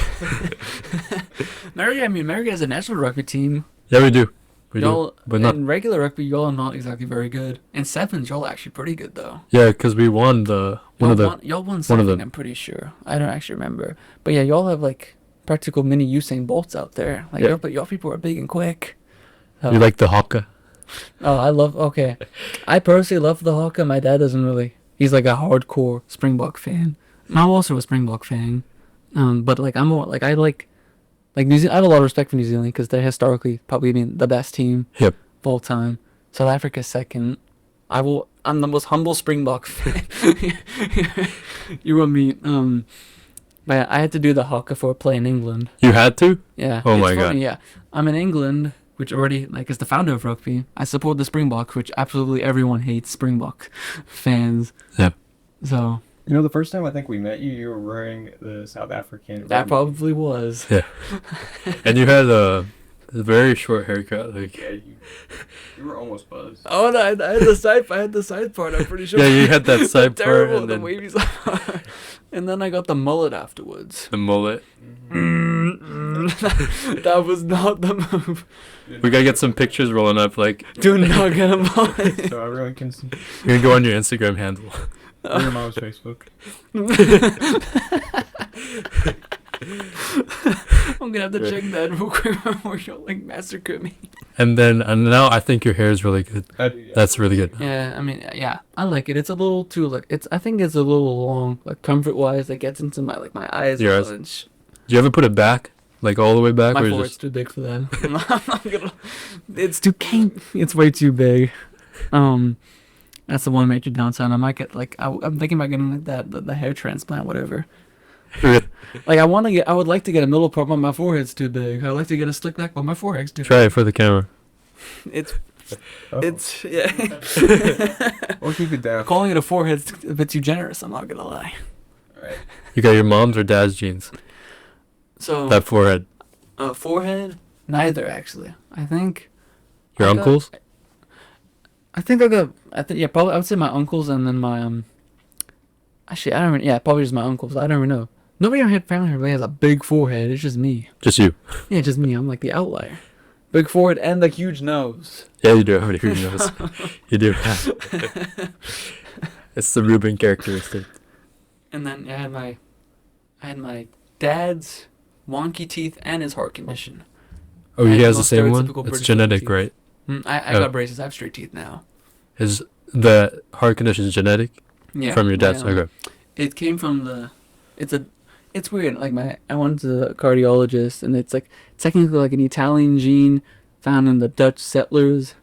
America has a national rugby team. Yeah, we do. Y'all, but not in regular rugby, y'all are not exactly very good. In sevens, y'all are actually pretty good though. Yeah, because we won Y'all won something. I'm pretty sure. I don't actually remember, but yeah, y'all have like practical mini Usain Bolts out there. Like y'all people are big and quick. You like the haka? Okay. I personally love the haka. My dad doesn't really. He's like a hardcore Springbok fan. I'm also a Springbok fan. But like I'm more like I like New Zealand. I have a lot of respect for New Zealand because they're historically probably been the best team of all time. South Africa's second. I'm the most humble Springbok fan. You will meet. But I had to do the haka for a play in England. You had to? Yeah. Oh my god. Yeah. I'm in England, which already is the founder of rugby. I support the Springboks, which absolutely everyone hates Springbok fans. Yeah. So. The first time I think we met you, you were wearing the South African. That probably was. Yeah. And you had a very short haircut. Like. Yeah, you were almost buzzed. Oh, no, I had the side part. I'm pretty sure. Yeah, you had that side part. Terrible. And then wavy side part. And then I got the mullet afterwards. The mullet. That was not the move. We gotta get some pictures rolling up. Like. Do not get a mullet. So everyone can see. You're gonna go on your Instagram handle. Or your mom's Facebook. I'm gonna have to check that real quick before you'll massacre me. And now I think your hair is really good. That's really good. Yeah, I mean, yeah, I like it. It's a little too I think it's a little long, comfort wise. It gets into my eyes. Your eyes. Do you ever put it back, all the way back? My or forehead's too big for that. I'm not gonna. It's too kink. It's way too big. That's the one major downside. I might get I'm thinking about getting the hair transplant, whatever. I would like to get a middle part, but my forehead's too big. I'd like to get a slick back, but my forehead's too big. Try it for the camera. It's yeah. Or keep it down. Calling it a forehead's a bit too generous. I'm not gonna lie. Alright. You got your mom's or dad's genes? So That forehead. Forehead, neither actually. I think. Your uncles? Probably I would say my uncles and then my Actually, I don't really, probably just my uncles. I don't really know. Nobody in our family really has a big forehead. It's just me. Just you. Yeah, just me. I'm like the outlier. Big forehead and the huge nose. Yeah, you do have a huge nose. You do. It's the Ruben characteristic. And then I had my dad's wonky teeth and his heart condition. Oh, he has the most same one? stereotypical It's British genetic, teeth. right? I got braces. I have straight teeth now. Is the heart condition genetic? Yeah. From your dad's? Okay. It came from it's weird. I went to the cardiologist, and it's technically an Italian gene found in the Dutch settlers,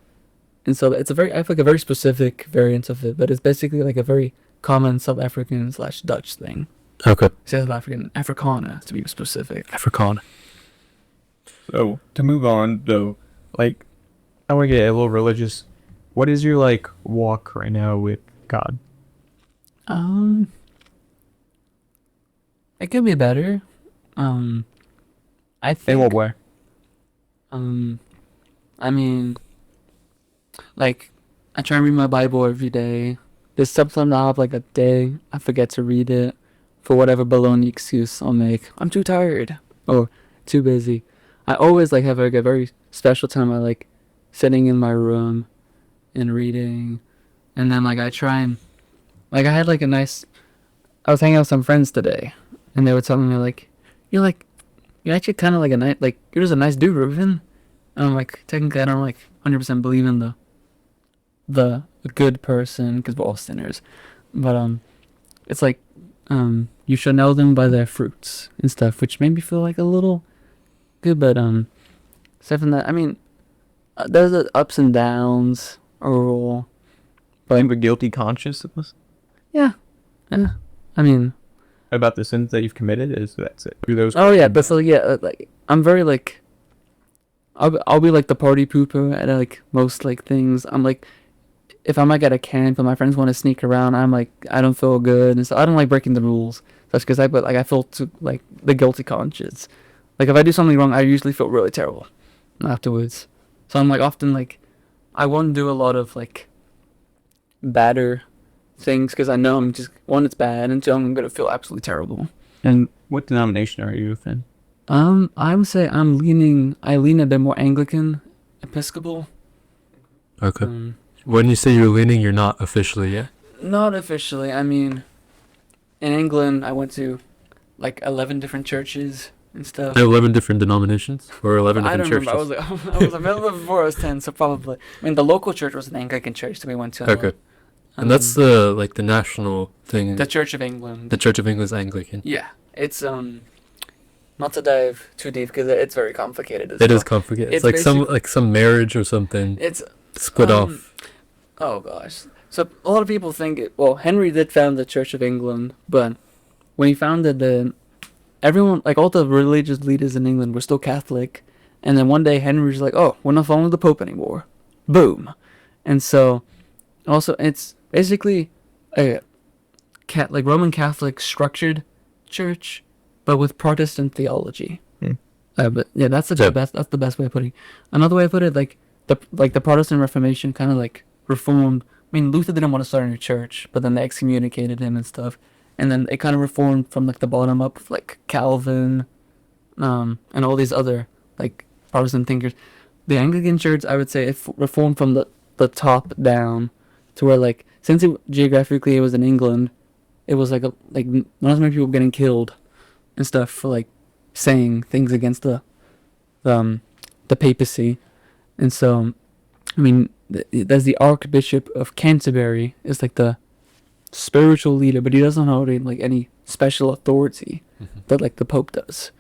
and so it's I have a very specific variant of it, but it's basically a very common South African / Dutch thing. Okay. South African, Afrikaner to be specific. Afrikaner. So to move on though, I want to get a little religious. What is your walk right now with God? It could be better. I think. In what way? I mean, I try and read my Bible every day. There's sometimes I'll have a day I forget to read it for whatever baloney excuse I'll make. I'm too tired or too busy. I always have a very special time. I sitting in my room and reading and then like I try and like I had like a nice. I was hanging out with some friends today, and they were telling me like, you're actually kind of like you're just a nice dude, Ruben. And I'm like, technically, I don't like 100% believe in the good person because we're all sinners, but it's like you should know them by their fruits and stuff, which made me feel like a little good. But aside from that, I mean, there's the ups and downs overall. But you have a guilty conscience of this? Yeah. I mean, About the sins that you've committed? That's it? Do those? oh yeah, but so yeah, like I'm very like, I'll be like the party pooper at like most like things. I'm like, if I'm like at a camp and my friends want to sneak around, I'm like, I don't feel good, and so I don't like breaking the rules. That's because I feel too, like the guilty conscience. Like if I do something wrong, I usually feel really terrible afterwards. So I'm like often like, I won't do a lot of like badder things because I know I'm just one, it's bad, and two, I'm gonna feel absolutely terrible. And what denomination are you within? I would say I lean a bit more Anglican, Episcopal. Okay. When you say you're leaning, you're not officially yet? Not officially. I mean, in England, I went to like 11 different churches and stuff. 11 different denominations? Or 11 I different don't churches? remember. I was available before I was 10, so probably. I mean, the local church was an Anglican church that we went to. Okay. And that's the national thing. the Church of England. The Church of England's Anglican. Yeah, it's not to dive too deep because it's very complicated. It is complicated. It's like some marriage or something. It's split off. Oh gosh. So a lot of people think Henry did found the Church of England, but when he founded everyone, like all the religious leaders in England were still Catholic, and then one day Henry's like, oh, we're not following the Pope anymore. Boom. And so also it's basically a like Roman Catholic structured church, but with Protestant theology. But yeah, that's the best. That's the best way of putting it. Another way of putting it, like the Protestant Reformation kind of like reformed. I mean, Luther didn't want to start a new church, but then they excommunicated him and stuff, and then it kind of reformed from like the bottom up, with, like Calvin, and all these other like Protestant thinkers. The Anglican Church, I would say, it reformed from the top down, to where like since geographically it was in England, it was like not as many people getting killed and stuff for like saying things against the papacy. And so I mean there's the Archbishop of Canterbury is like the spiritual leader, but he doesn't hold like any special authority that like the Pope does.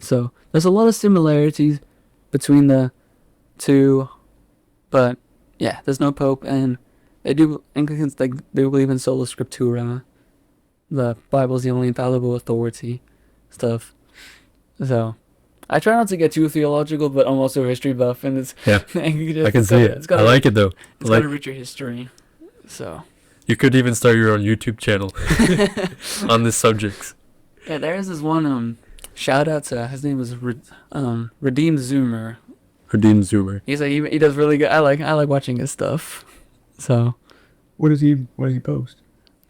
So there's a lot of similarities between the two, but yeah, there's no Pope, and Anglicans they believe in sola scriptura. The Bible's the only infallible authority stuff. So I try not to get too theological, but I'm also a history buff, and it's I can see it. I like it though. It's got a richer history. So you could even start your own YouTube channel on this subject. Yeah, there's this one shout out to his name was Redeemed Zoomer. Redeemed Zoomer. He's like he does really good. I like watching his stuff. So what does he post?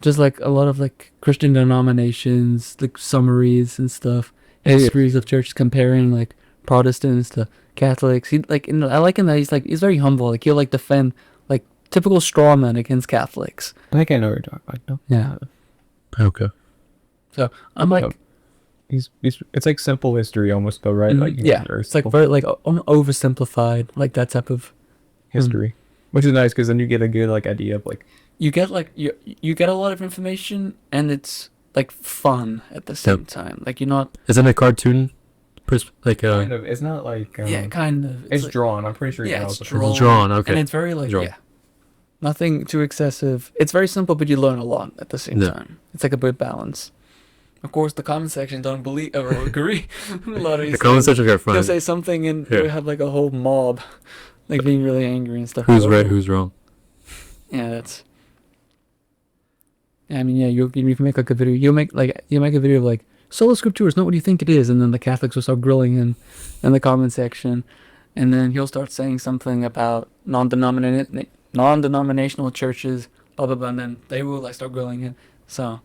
Just like a lot of like Christian denominations, like summaries and stuff. Histories of churches comparing like Protestants to Catholics. I like him that he's very humble. Like he'll like defend like typical straw man against Catholics. I think I know what you're talking about. No? Yeah. Okay. So I'm like, it's like simple history almost though, right? Like yeah, it's like very like oversimplified, like that type of history, which is nice because then you get a good like idea of like you get like you get a lot of information, and it's like fun at the same time. Like you're not. Isn't it cartoon? Kind of. It's not like. Yeah, kind of. It's like, drawn. I'm pretty sure. Yeah, it's drawn. Okay. And it's very like nothing too excessive. It's very simple, but you learn a lot at the same time. It's like a good balance. Of course, the comment section don't believe or agree. A lot of the comment section are fun. They'll say something, and we have like a whole mob, like being really angry and stuff. Who's right? Who's wrong? Yeah, that's. I mean, yeah, you can make like a video. You make a video of like sola scriptura is not what you think it is, and then the Catholics will start grilling him in the comment section, and then he'll start saying something about non-denominational churches, blah blah blah, and then they will like start grilling him. So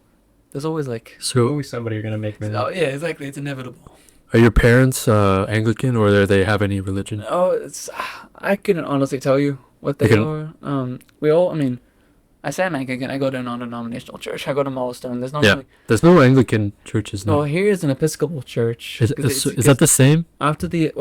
there's always like always somebody you're gonna make. Oh yeah, exactly. It's inevitable. Are your parents Anglican, or do they have any religion? Oh, I couldn't honestly tell you what they are. We all, I mean, I say I'm Anglican. I go to a non-denominational church. I go to Milestone. There's not Yeah. really. There's no Anglican churches now. Well, here is an Episcopal church. Is that the same? After the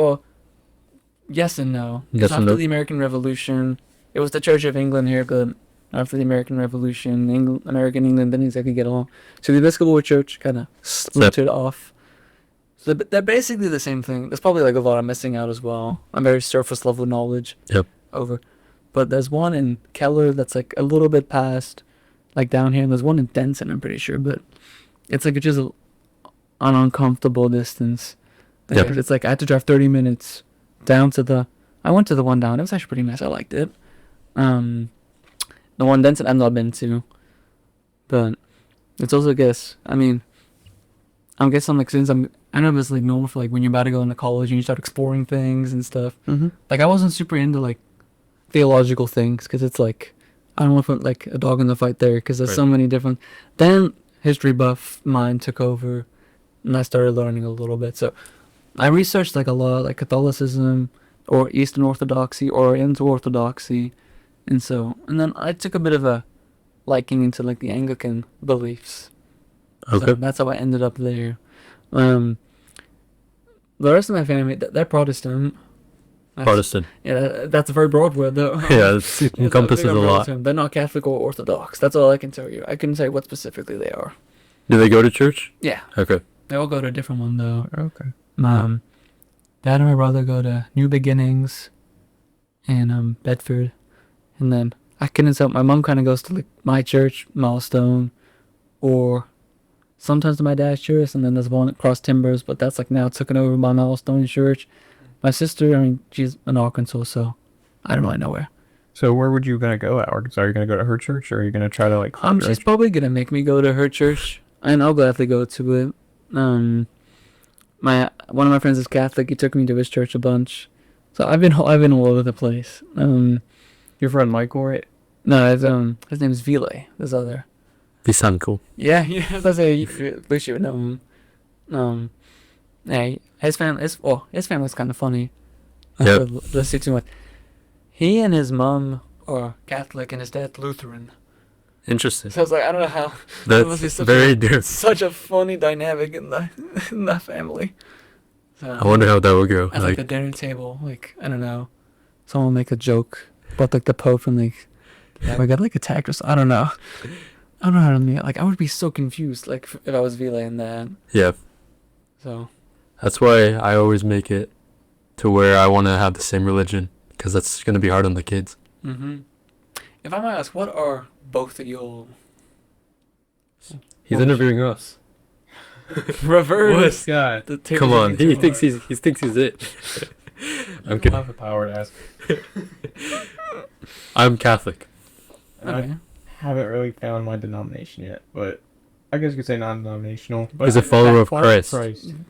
yes and no. 'Cause Yes and after no. the American Revolution, it was the Church of England here, but after the American Revolution, American England didn't exactly get along. So the Episcopal Church kind of splintered off. So they're basically the same thing. There's probably like a lot I'm missing out as well. I'm very surface level knowledge. Yep. Over. But there's one in Keller that's like a little bit past, like down here, and there's one in Denton, I'm pretty sure, but it's like just an uncomfortable distance. Like, Yep. it's like I had to drive 30 minutes down to the. I went to the one down. It was actually pretty nice. I liked it. The one Denton I've not been to, but it's also I'm guessing like since I know it's like normal for like when you're about to go into college and you start exploring things and stuff. Mm-hmm. Like I wasn't super into like theological things because it's like I don't want to put like a dog in the fight there because there's so many different. Then history buff mind took over, and I started learning a little bit. So I researched like a lot, like Catholicism or Eastern Orthodoxy or into Orthodoxy, and then I took a bit of a liking into like the Anglican beliefs. Okay. So that's how I ended up there. The rest of my family, they're Protestant. Protestant. Yeah, that's a very broad word, though. Yeah, it encompasses a lot. They're not Catholic or Orthodox. That's all I can tell you. I couldn't say what specifically they are. Do they go to church? Yeah. Okay. They all go to a different one, though. Okay. Dad and my brother go to New Beginnings in Bedford. And then I couldn't tell. My mom kind of goes to like my church, Milestone, or sometimes to my dad's church. And then there's one at Cross Timbers, but that's like now taken over by Milestone Church. My sister, she's in Arkansas, so I don't really know where. So where would you gonna go at Arkansas? Are you gonna go to her church, or are you gonna try to like? She's probably gonna make me go to her church, and I'll gladly go to it. One of my friends is Catholic. He took me to his church a bunch, so I've been all over the place. Your friend Michael, right? No, his name's Vile. This other. Visanko. Yeah, that's a Luchi would know him. Yeah, his family's kind of funny. Yeah. Let's see too much. He and his mom are Catholic, and his dad's Lutheran. Interesting. So I was like, I don't know how. That's very different. Such a funny dynamic in that family. So, I wonder how that would go. at like the dinner table, like I don't know, someone make a joke about like the Pope and like, yeah, we got like attacked or something. I don't know. I don't know how to mean. Like I would be so confused, like if I was Vile in that. Yeah. So. That's why I always make it to where I want to have the same religion, because that's going to be hard on the kids. Mm-hmm. If I might ask, what are both of your... He's interviewing us. Reverse. God. Come on, he thinks he's it. I'm kidding. have the power to ask. I'm Catholic. Okay. I haven't really found my denomination yet, but I guess you could say non-denominational. But He's a follower of Christ.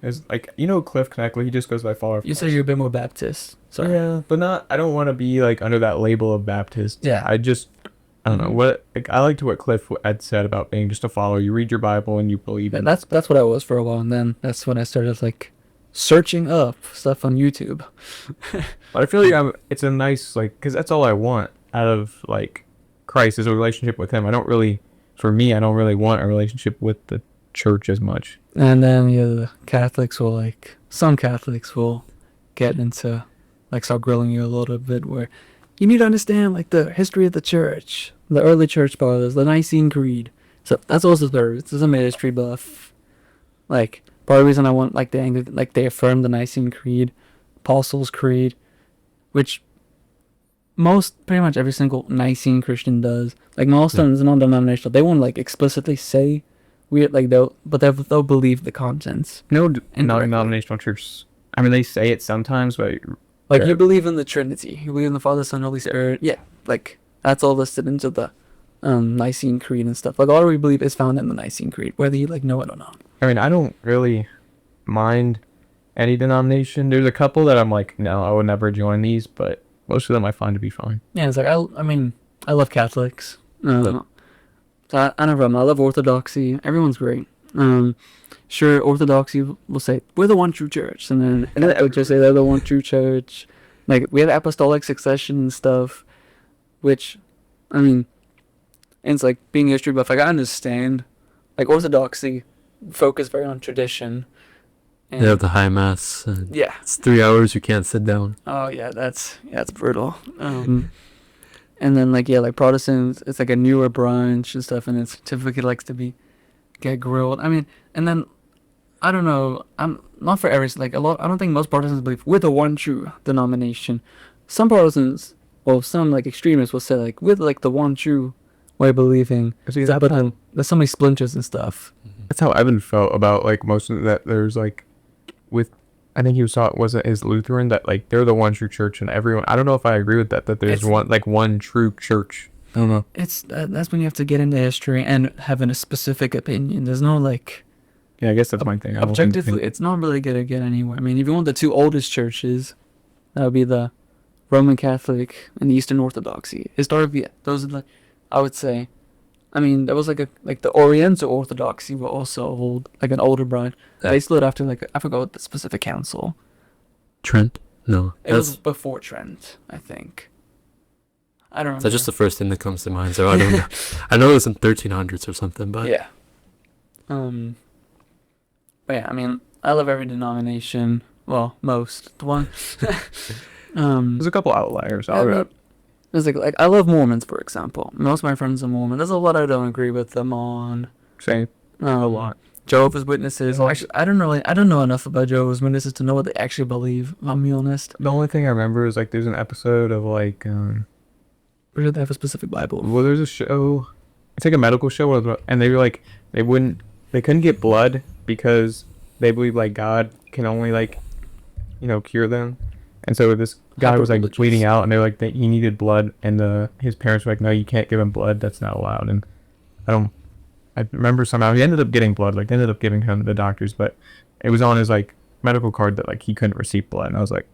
Is like Cliff Kneckley. He just goes by follower of You Christ. said you're a bit more Baptist. Sorry. Yeah, but not. I don't want to be like under that label of Baptist. Yeah. I don't know what. Like, I liked what Cliff had said about being just a follower. You read your Bible and you believe in. That's what I was for a while, and then that's when I started like searching up stuff on YouTube. But I feel like it's a nice because that's all I want out of like Christ is a relationship with Him. For me, I don't really want a relationship with the church as much. And then the Catholics will some Catholics will get into start grilling you a little bit where you need to understand the history of the church, the early church fathers, the Nicene Creed. So that's also this is a history buff. Part of the reason I want the Anglican, they affirm the Nicene Creed, Apostles' Creed, which pretty much every single Nicene Christian does. Milestone is non-denominational. They won't explicitly say they'll believe the contents. No, non-denominational churches. I mean, they say it sometimes, but you believe in the Trinity. You believe in the Father, Son, Holy Spirit. Yeah, that's all listed into the Nicene Creed and stuff. All we believe is found in the Nicene Creed, whether you know it or not. I mean, I don't really mind any denomination. There's a couple that I'm no, I would never join these, but most of them I find to be fine. Yeah, it's I love Catholics. So I never I love Orthodoxy. Everyone's great. Sure, Orthodoxy will say we're the one true church, and then I would just say they're the one true church. We have apostolic succession and stuff, which, And it's like being history buff. Like I understand, like Orthodoxy, focus very on tradition. And They have the high mass. And yeah. it's 3 hours. You can't sit down. Oh yeah, that's brutal. And then like yeah, like Protestants, it's like a newer branch and stuff, and its certificate likes to get grilled. I mean, and then I don't know. I'm not for every like a lot. I don't think most Protestants believe with the one true denomination. Some Protestants, well, some like extremists will say like with like the one true way of believing. See, But then there's so many splinters and stuff. that's how Evan felt about like most of that. There's like, with, I think he was taught was it is Lutheran that like they're the one true church and everyone. I don't know if I agree with that. That there's one true church. I don't know. It's that's when you have to get into history and having a specific opinion. There's no like Yeah, I guess that's my thing. I don't objectively, think- it's not really gonna get anywhere. I mean, if you want the two oldest churches, that would be the Roman Catholic and the Eastern Orthodoxy. Historically, those are the, I would say. I mean, there was like the Oriental Orthodoxy were also old, like an older branch. They split after like I forgot what the specific council. Trent? No. It was before Trent, I think. I don't remember. That's just the first thing that comes to mind. So I don't know. I know it was in 1300s or something, but Yeah. But yeah, I mean, I love every denomination. Well, most. The one. There's a couple outliers. I mean, there's like I love Mormons, for example. Most of my friends are Mormon. There's a lot I don't agree with them on. Same. A lot. Jehovah's Witnesses. Well, actually, I don't know enough about Jehovah's Witnesses to know what they actually believe. If I'm being honest. The only thing I remember is like there's an episode of like Or do they have a specific Bible? well, there's a show. It's like a medical show, and they were like they couldn't get blood because they believe like God can only like, cure them. And so this guy was like Hyper-religious. bleeding out, and they were like he needed blood, and his parents were like, no, you can't give him blood. That's not allowed. And I remember somehow he ended up getting blood. Like they ended up giving him to the doctors, but it was on his like medical card that like he couldn't receive blood. And I was like,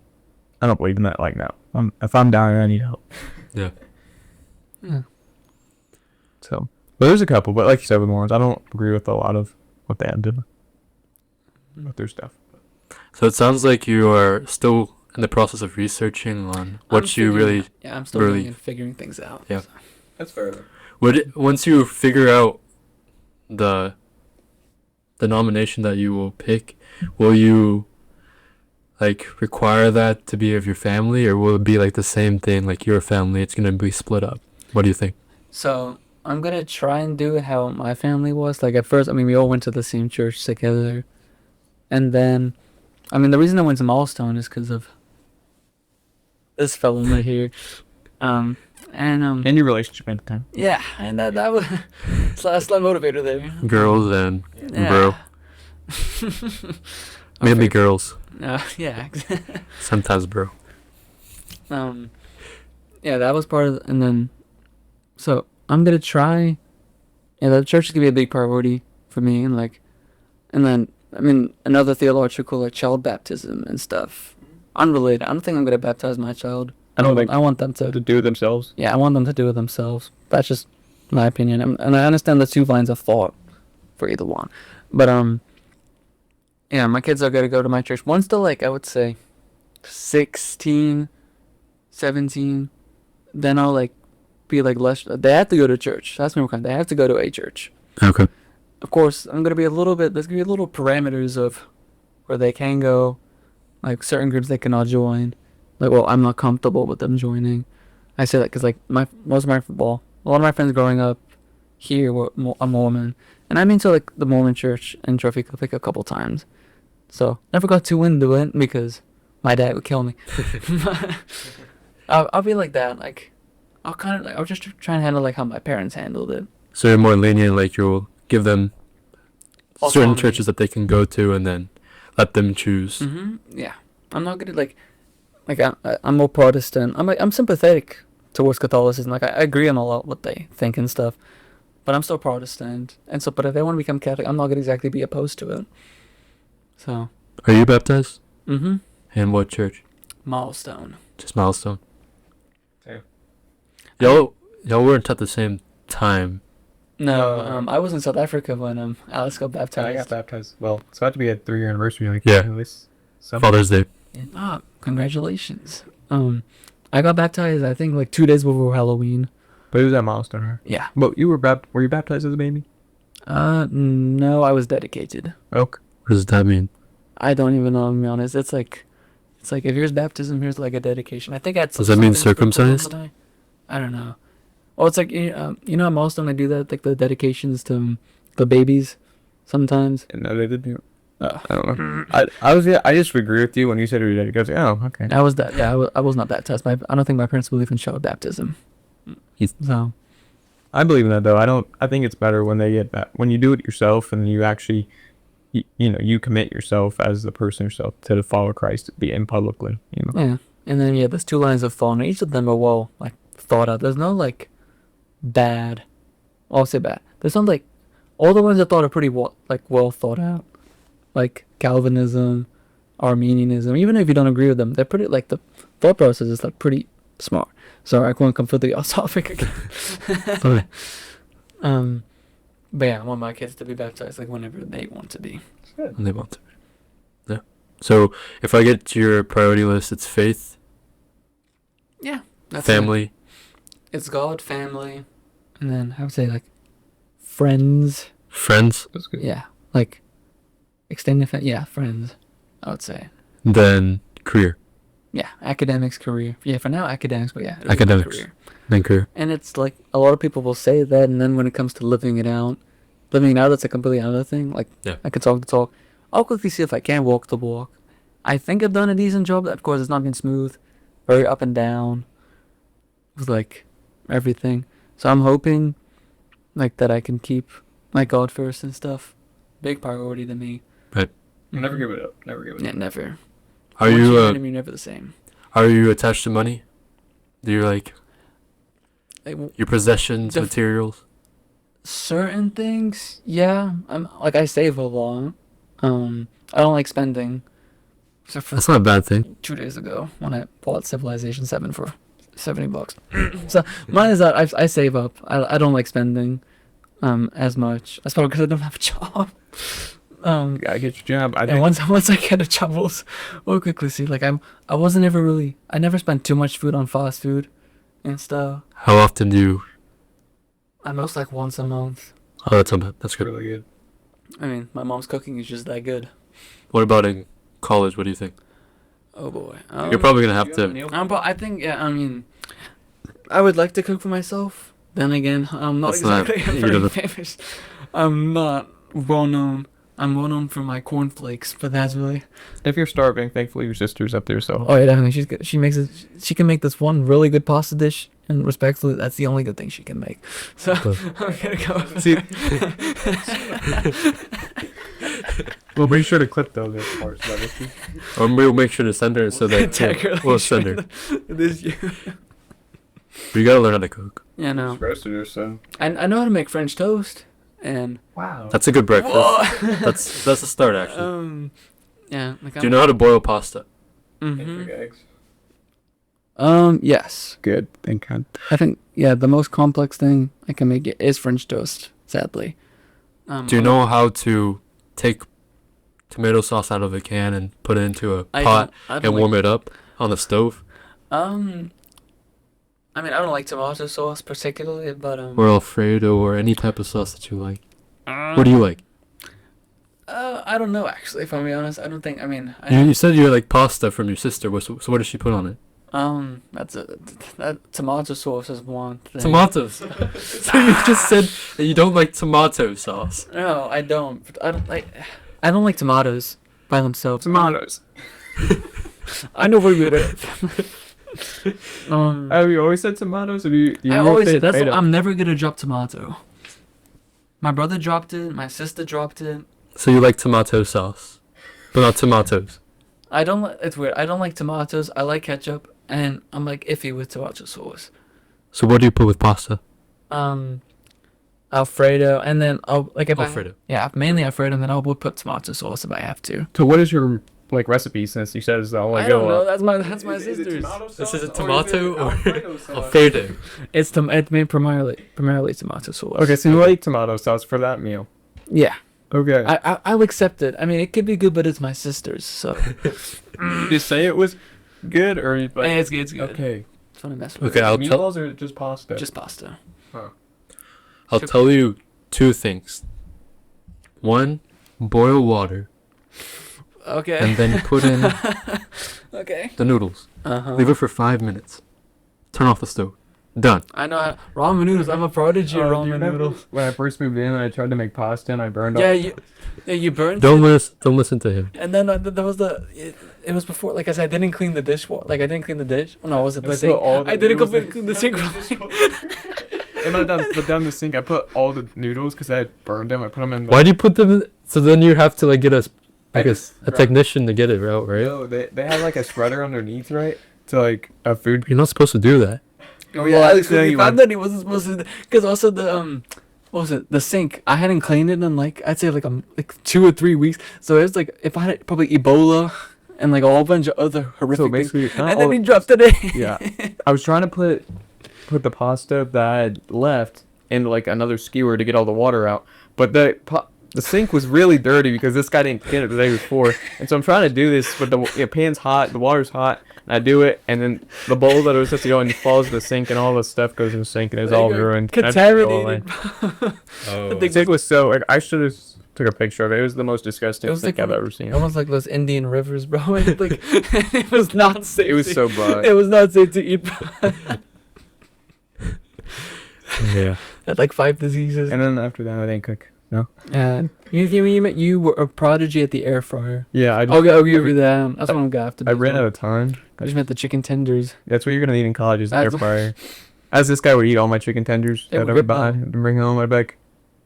I don't believe in that. Like no, if I'm dying, I need help. yeah. Yeah. So, but there's a couple. But like you said with Mormons, I don't agree with a lot of what they did with their stuff. So it sounds like you are still in the process of researching on what you really. Yeah, I'm still really- really figuring things out. Yeah. So. That's fair. Once you figure out the denomination that you will pick, will you like require that to be of your family, or will it be like the same thing, like your family, it's gonna be split up? What do you think? So I'm gonna try and do it how my family was. Like at first, I mean, we all went to the same church together, and then, I mean, the reason I went to Milestone is because of this fellow right here, and And your relationship at the time. yeah, and that was that's my motivator there. Girls and Yeah. bro. Mainly girls. Yeah. Sometimes bro. Yeah, that was part of, and then, so I'm gonna try. Yeah, the church is gonna be a big priority for me, and then I mean another theological like child baptism and stuff. Unrelated. I don't think I'm gonna baptize my child. I don't think I want them to. to do it themselves. Yeah, I want them to do it themselves. That's just my opinion, and I understand the two lines of thought for either one, but yeah, my kids are gonna go to my church once they're like I would say 16, 17. Then I'll like be like less. They have to go to church. That's my kind. They have to go to a church. Okay. Of course, I'm gonna be a little bit. There's gonna be little parameters of where they can go, like certain groups they cannot join. Like, well, I'm not comfortable with them joining. I say that because like a lot of my friends growing up here were a Mormon, and I've been to like the Mormon church in Trophy Cliff like a couple times. So never got too into it because my dad would kill me. I'll be like that. Like, I'll just try and handle like how my parents handled it. So you're more lenient, like you'll give them certain Autonomy. churches that they can go to and then let them choose. Yeah, I'm not gonna like I'm more Protestant. I'm sympathetic towards Catholicism. Like I agree on a lot what they think and stuff, but I'm still Protestant. And so, but if they want to become Catholic, I'm not gonna exactly be opposed to it. So. Are you baptized? Mm-hmm. In what church? Milestone. Just Milestone. Okay. Y'all weren't at the same time. No, I was in South Africa when Alex got baptized. I got baptized. Well, it's about to be a 3-year anniversary. Like Yeah. This summer. Father's Day. Congratulations. I got baptized I think like 2 days before Halloween. But it was that milestone, right? Yeah. But were you baptized as a baby? No, I was dedicated. Okay. What does that mean? I don't even know, to be honest. It's like if here's baptism, here's like a dedication. I think that's. Does that mean circumcised? I don't know. Well, it's like how most of them do that, like the dedications to the babies, sometimes. No, they didn't. I don't know. I just agree with you when you said you were dedicated. Oh, okay. I was that. Yeah, I was not baptized. I don't think my parents believe in child baptism. So. I believe in that though. I think it's better when they get that when you do it yourself and you actually, you commit yourself as the person yourself to follow Christ, be in publicly. Yeah, and then there's 2 lines of thought, and each of them are well thought out. There's no bad. I'll say bad. There's some all the ones I thought are pretty well thought out, like Calvinism, Arminianism. Even if you don't agree with them, they're pretty the thought process is pretty smart. Sorry, I couldn't completely off topic again. Okay. But yeah, I want my kids to be baptized whenever they want to be. They want to be. Yeah. So if I get to your priority list, it's faith. Yeah. That's family. It's God, family, and then I would say friends. Friends. That's good. Yeah, extended family. Yeah, friends. I would say. Then career. Yeah, academics, career. Yeah, for now academics, but yeah, academics. Career. Then career. And it's a lot of people will say that, and then when it comes to living it out, that's a completely other thing. Yeah. I can talk the talk. I'll quickly see if I can walk the walk. I think I've done a decent job. Of course, it's not been smooth, very up and down, with everything. So I'm hoping, that I can keep God first and stuff. Big priority to me. Right. Never give it up. Never give it up. Yeah, never. Are Once you? you're never the same. Are you attached to money? Do you your possessions, materials? Certain things, yeah. I'm I save a lot. I don't like spending. Except for That's not a bad thing. 2 days ago when I bought Civilization 7 for $70. So mine is that I save up. I don't like spending as much. That's probably because I don't have a job. Gotta get your job. And once I get a job, we'll quickly see. I never spent too much food on fast food and stuff. How often do you? I most once a month. Oh, that's not bad. That's good. really good. I mean, my mom's cooking is just that good. What about in college? What do you think? Oh boy. You're probably gonna have to. But I think I would like to cook for myself. Then again, I'm not very famous. I'm not well known. I'm well known for my cornflakes, but that's really. If you're starving, thankfully your sister's up there, so. Oh yeah, definitely. She's good. She can make this one really good pasta dish, and respectfully, that's the only good thing she can make. So I'm gonna go. See. We'll make sure to clip those parts. Or we'll make sure to send her so that we'll send her. This year. You gotta learn how to cook. Yeah, no. Roasted her, so. I know how to make French toast, and. Wow. That's a good breakfast. that's a start actually. Yeah. Do you know how to boil pasta? Mm-hmm. Eggs. Yes. Good. Thank God. I think the most complex thing I can make is French toast. Sadly. Do you know how to take tomato sauce out of a can and put it into a pot and warm it up on the stove? I mean, I don't like tomato sauce particularly, but or Alfredo or any type of sauce that you like. What do you like? I don't know actually. If I'm being honest, I don't think. I mean, you said you like pasta from your sister. So what does she put on it? That tomato sauce is one thing. Tomatoes. So you just said that you don't like tomato sauce. No, I don't. I don't like tomatoes by themselves. Tomatoes. I know where you're at. Have you always said tomatoes, or do you I always say that's. I'm never gonna drop tomato. My brother dropped it. My sister dropped it. So you like tomato sauce, but not tomatoes. I don't. It's weird. I don't like tomatoes. I like ketchup, and I'm iffy with tomato sauce. So what do you put with pasta? Alfredo, and then Alfredo. Mainly Alfredo, and then I will put tomato sauce if I have to. So what is your recipe, since you said it's the only I don't know. That's my sister's. This is a tomato or Alfredo? It's made primarily tomato sauce. Okay, so you like tomato sauce for that meal? Yeah. Okay. I'll accept it. I mean, it could be good, but it's my sister's, so. Just say it was good, or it's good. Okay. That's what I mess with. Okay, I'll tell. Meatballs or just pasta? Just pasta. I'll tell you two things. One, boil water, Okay. and then put in Okay. the noodles. Uh-huh. Leave it for 5 minutes. Turn off the stove. Done. I know ramen noodles. I'm a prodigy of ramen noodles. When I first moved in, I tried to make pasta and I burned Yeah, up. you burned Don't it. listen to him. And then there was it was before, like I said, I didn't clean the dish. Like I didn't clean the dish. Oh, no, was it the I sink? put all the I didn't noodles clean the sink. And I down the sink, I put all the noodles because I had burned them. I put them in. Why do you put them in? So then you have to like get a just technician to get it out, right? No, they had like a spreader underneath, right? To like a food. You're not supposed to do that. Oh yeah, Alex we found that he wasn't supposed to. Because also what was it? The sink. I hadn't cleaned it in like I'd say like 2 or 3 weeks. So it was like if I had probably Ebola and like a whole bunch of other horrific So basically, things. And then he dropped it in. Yeah, I was trying to put the pasta that I had left in like another skewer to get all the water out, but the sink was really dirty because this guy didn't clean it the day before, and so I'm trying to do this, but the pan's hot, the water's hot, and I do it, and then the bowl that it was supposed to go in falls in the sink, and all the stuff goes in the sink, and it's all ruined. Contaminated. Oh. The sink was so like I should have took a picture of it. It was the most disgusting sink I've ever seen. Almost like those Indian rivers, bro. It was not safe. It was so bad. It was not safe to eat. Yeah. Had like 5 diseases. And then after that, I didn't cook. No. Yeah. You were a prodigy at the air fryer. Yeah, I. I'll give you that. That's what I'm gonna have to do. I ran out of time. I just meant the chicken tenders. That's what you're gonna eat in college is air That's- fryer. As this guy would eat all my chicken tenders They that would I would buy and bring home, I'd be like,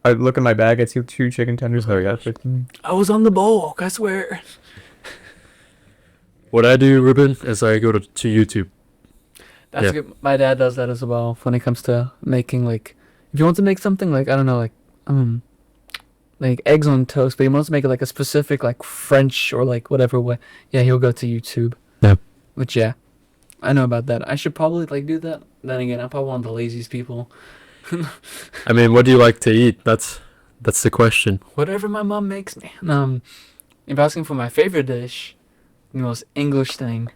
I'd look in my bag, I'd see 2 chicken tenders. Oh yeah, 15. I was on the bulk, I swear. What I do, Ruben, is I go to YouTube. That's Yeah. good. My dad does that as well when it comes to making like if you want to make something like I don't know like eggs on toast, but he wants to make it like a specific like French or like whatever way. Yeah, he'll go to YouTube. Yeah. Which yeah, I know about that. I should probably like do that. Then again, I'm probably one of the laziest people. I mean, what do you like to eat? That's the question. Whatever my mom makes me. If asking for my favorite dish, the most English thing.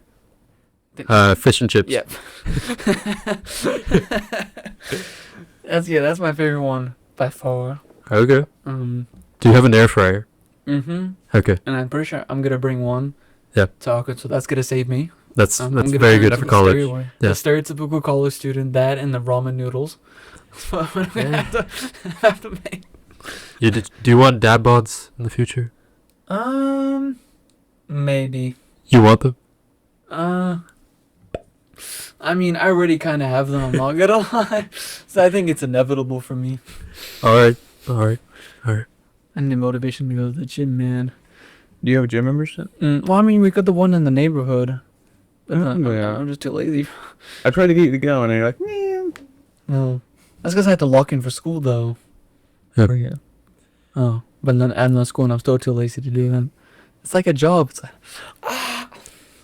Fish and chips. Yep. That's my favorite one by far. Okay. Do you have an air fryer? Mm-hmm. Okay. And I'm pretty sure I'm gonna bring one. Yeah. To Auckland, so that's gonna save me. That's I'm very gonna good turn for the college. The Yeah. stereotypical college student, that and the ramen noodles. That's what I'm gonna have to make. Do you want dad bods in the future? Maybe. You want them? I mean, I already kind of have them. I'm not gonna lie. So I think it's inevitable for me. All right. I need motivation to go to the gym, man. Do you have a gym membership? Well, I mean, we got the one in the neighborhood. But Yeah. I'm just too lazy. I tried to get you to go, and you're like, man. No. That's because I had to lock in for school, though. Yeah. Oh. But then I'm not school, and I'm still too lazy to do that. It's like a job. It's like,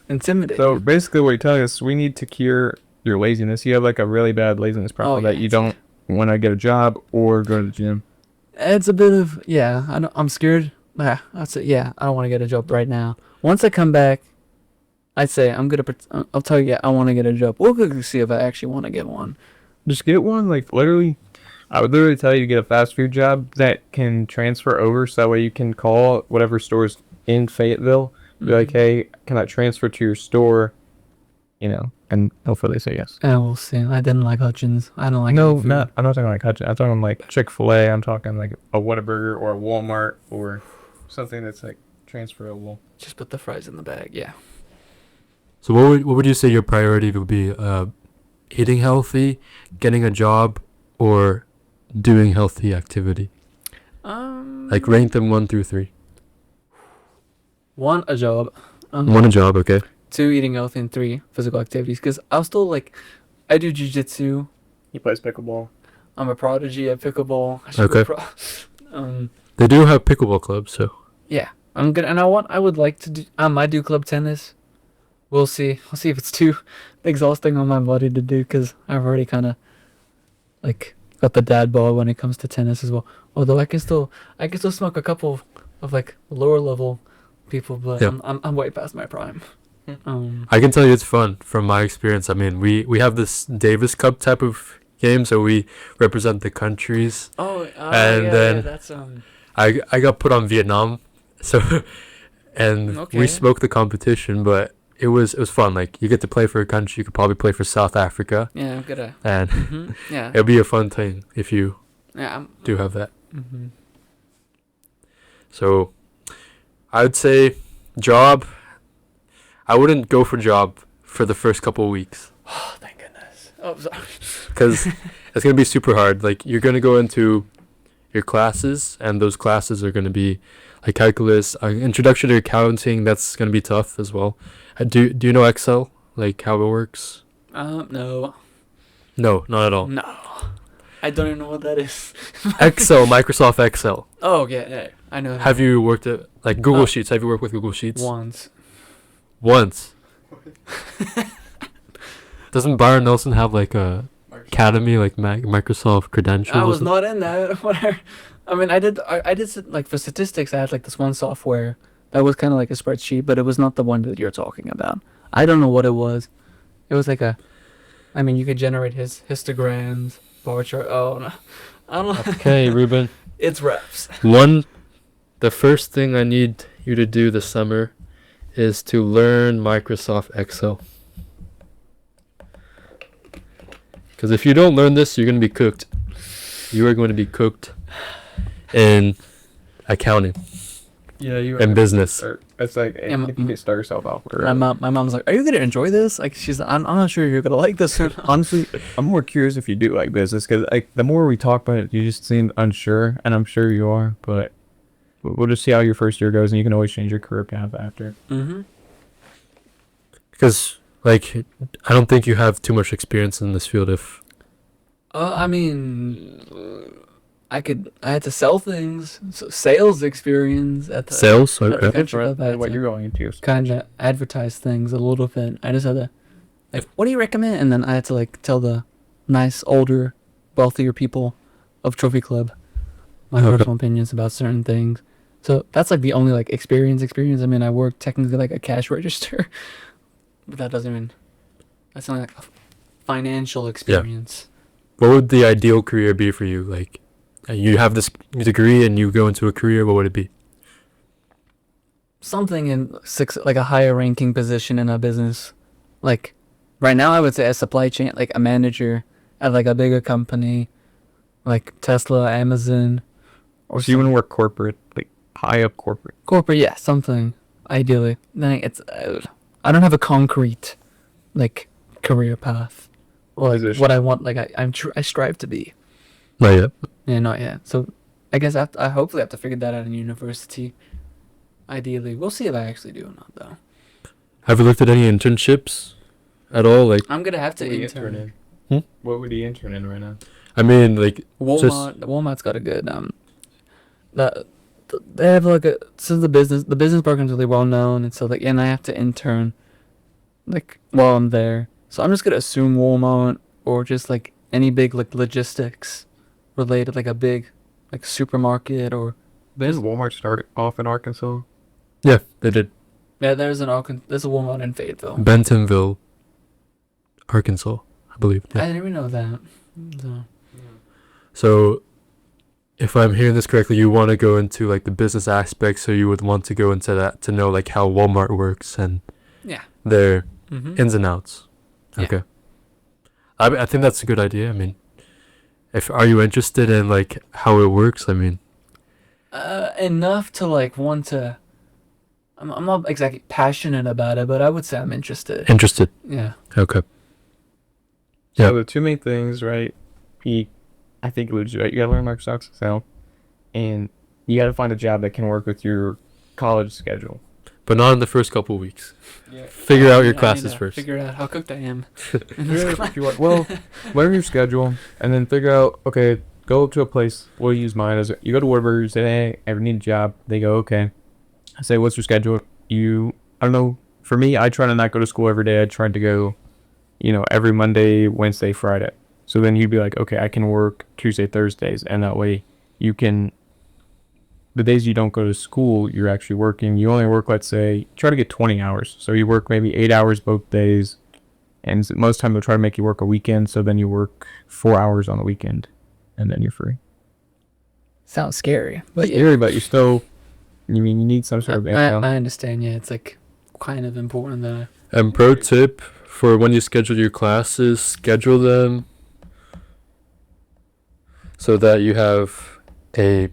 intimidating. So basically, what you're telling us, we need to cure your laziness. You have like a really bad laziness problem that you don't want to get a job or go to the gym. It's a bit of, I'm scared. I'd say, I don't want to get a job right now. Once I come back, I'd say, I'll tell you, I want to get a job. We'll quickly see if I actually want to get one. Just get one, like literally. I would literally tell you to get a fast food job that can transfer over, so that way you can call whatever stores in Fayetteville, be like, hey, can I transfer to your store? You know, and hopefully they say yes. Yeah, we'll see. I didn't like Hutchins. I don't like No, food. not. I'm not talking like Hutchins. I'm talking like Chick-fil-A. I'm talking like a Whataburger or a Walmart or something that's like transferable. Just put the fries in the bag, yeah. So what would you say your priority would be? Eating healthy, getting a job, or doing healthy activity? Like rank them 1 through 3. 1, a job. 1 a job, okay. 2, eating healthy, and 3, physical activities. Because I'll still like, I do jiu-jitsu. He plays pickleball. I'm a prodigy at pickleball. Okay. They do have pickleball clubs, so. Yeah, I'm gonna, and I would like to do. I do club tennis. We'll see. I'll see if it's too exhausting on my body to do, because I've already kind of like got the dad ball when it comes to tennis as well. Although I can still smoke a couple of like lower level people, but Yeah. I'm way past my prime. I can tell you it's fun from my experience. I mean, we have this Davis Cup type of game, so we represent the countries. And then that's I got put on Vietnam, so and Okay. we smoked the competition, but it was fun. Like you get to play for a country, you could probably play for South Africa, yeah, I'm gonna. and Yeah, it'll be a fun thing if you yeah. do have that. Mm-hmm. So I would say job. I wouldn't go for job for the first couple of weeks Oh, thank goodness. Oh, sorry. because it's gonna be super hard. Like you're gonna go into your classes, and those classes are gonna be like calculus, introduction to accounting. That's gonna be tough as well. Do you know Excel? Like how it works? No, No, not at all. no. I don't even know what that is. Excel, Microsoft Excel. Oh yeah, I know. Have you worked at like Google Oh. Sheets? Have you worked with Google Sheets? once? Once. Doesn't Byron Nelson have like a academy like Microsoft credentials? I or was something? not in that. Whatever. I mean, I did like for statistics. I had like this one software that was kind of like a spreadsheet, but it was not the one that you're talking about. I don't know what it was. It was like I mean, you could generate histograms, bar chart. Oh no, I don't know. Okay, Ruben. It's reps. The first thing I need you to do this summer is to learn Microsoft Excel. Because if you don't learn this, you're going to be cooked. You are going to be cooked in accounting Yeah, you and business. It's like Yeah, if you can start yourself off. My mom's like, "Are you gonna enjoy this?" Like, I'm not sure you're gonna like this or not. Honestly, I'm more curious if you do like business because like the more we talk about it, you just seem unsure, and I'm sure you are. But we'll just see how your first year goes, and you can always change your career path after. Mm-hmm. Because, like, I don't think you have too much experience in this field if... I mean, I had to sell things, so sales experience at the Sales? at the Okay. country club. I had What to you're going into? kind of advertise things a little bit. I just had to, like, what do you recommend? And then I had to like tell the nice, older, wealthier people of Trophy Club my Okay. personal opinions about certain things. So that's like the only like experience. I mean, I work technically like a cash register, but that doesn't even. That's not like a financial experience. What would the ideal career be for you? Like, you have this degree and you go into a career, what would it be? Something in like a higher ranking position in a business. Like right now I would say a supply chain, like a manager at like a bigger company like Tesla, Amazon, or So you want to work corporate, like high up corporate. corporate, yeah, something ideally. Then it's I don't have a concrete like career path or like, Position. what I want, like I strive to be. Not yet. Yeah, not yet. So I guess I hopefully have to figure that out in university. Ideally, we'll see if I actually do or not, though. Have you looked at any internships at all? Like, I'm gonna have to What would he intern. in? What would he intern in right now? I mean, like, Walmart's got a good they have like the business program's really well known, and so like, and I have to intern like while I'm there. So I'm just gonna assume Walmart or just like any big like logistics related, like a big like supermarket or Didn't Walmart start off in Arkansas? yeah, they did. yeah. There's a Walmart in Fayetteville. Bentonville, Arkansas, I believe. I Yeah. didn't even know that. So. So, if I'm hearing this correctly, you want to go into like the business aspect, so you would want to go into that to know like how Walmart works and Yeah. their Mm-hmm. ins and outs. Yeah. Okay. I think that's a good idea. I mean, are you interested in like how it works? I mean, Enough to like want to. I'm not exactly passionate about it, but I would say I'm interested. interested. Yeah. Okay. So Yeah. the two main things, right? I think Luchi, right? You gotta learn Microsoft Excel, and you gotta find a job that can work with your college schedule. But not in the first couple of weeks. Yeah. Figure out I your need classes to first. Figure out how cooked I am. If you want, well, learn your schedule, and then figure out. Okay, go up to a place. We'll use mine as you go to Whataburger. You say, "Hey, I need a job." They go, "Okay." I say, "What's your schedule?" I don't know. For me, I try to not go to school every day. I try to go, every Monday, Wednesday, Friday. So then you'd be like, okay, I can work Tuesday, Thursdays, and that way you can the days you don't go to school, you're actually working. You only work, let's say, try to get 20 hours. So you work maybe 8 hours both days. And most time they'll try to make you work a weekend. So then you work 4 hours on the weekend. And then you're free. Sounds scary. But Scary, but you're still, you need some sort of income. I understand, yeah. It's like kind of important that And pro tip for when you schedule your classes, schedule them so that you have a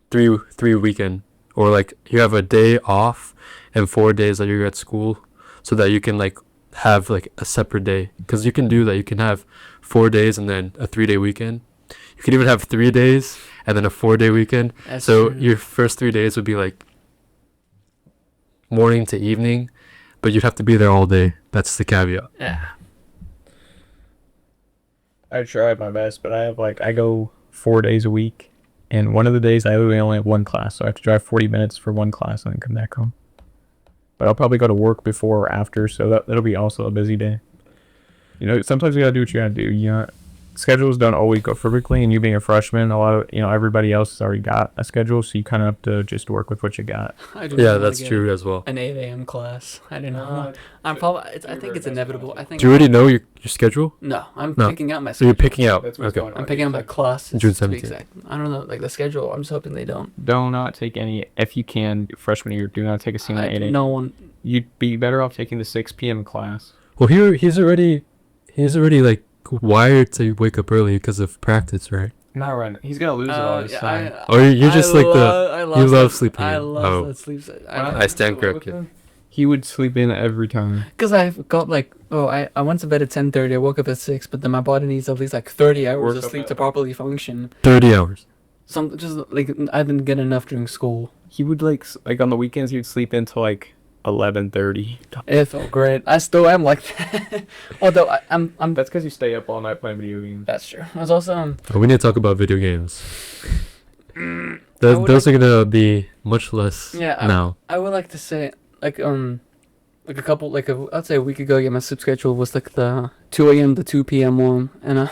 three weekend, or like you have a day off and 4 days that you're at school, so that you can like have like a separate day, because you can do that. You can have 4 days and then a 3-day weekend. You can even have 3 days and then a 4-day weekend. That's so true. your first 3 days would be like morning to evening, but you'd have to be there all day. That's the caveat. Yeah. I tried my best, but I go 4 days a week. And one of the days I literally only have one class. So I have to drive 40 minutes for one class and then come back home. But I'll probably go to work before or after. So that'll be also a busy day. Sometimes you got to do what you got to do. Schedules don't always go perfectly, and you being a freshman, a lot of everybody else has already got a schedule, so you kind of have to just work with what you got. Yeah, that's true as well. An 8 a.m. class. I don't know. I think it's inevitable. I think. Do you already know your schedule? No, I'm No. picking out my So you're schedule. picking out. That's what's Okay. going on. I'm picking out my classes. June to be 17th. exact. I don't know, like the schedule. I'm just hoping they don't. Do not take any, if you can, freshman year, do not take a single 8 a.m. No one. You'd be better off taking the 6 p.m. class. Well, he's already like wired to wake up early because of practice, right? Not right. He's going to lose it all his time. Or you're just like you love sleeping I in. love Oh. that sleep. I stand corrected. He would sleep in every time. Because I've got like, I went to bed at 10:30. I woke up at 6, but then my body needs at least like 30 hours Work of up sleep at- to properly function. 30 hours. Some just like I didn't get enough during school. He would like on the weekends he would sleep until like 11:30. It felt great. I still am like that. Although I'm. That's because you stay up all night playing video games. That's true. I was also Oh, we need to talk about video games. I would Those are gonna be much less Yeah, now. I would like to say like a couple I'd say a week ago. Yeah, my sleep schedule was like the 2 a.m. to 2 p.m. one, and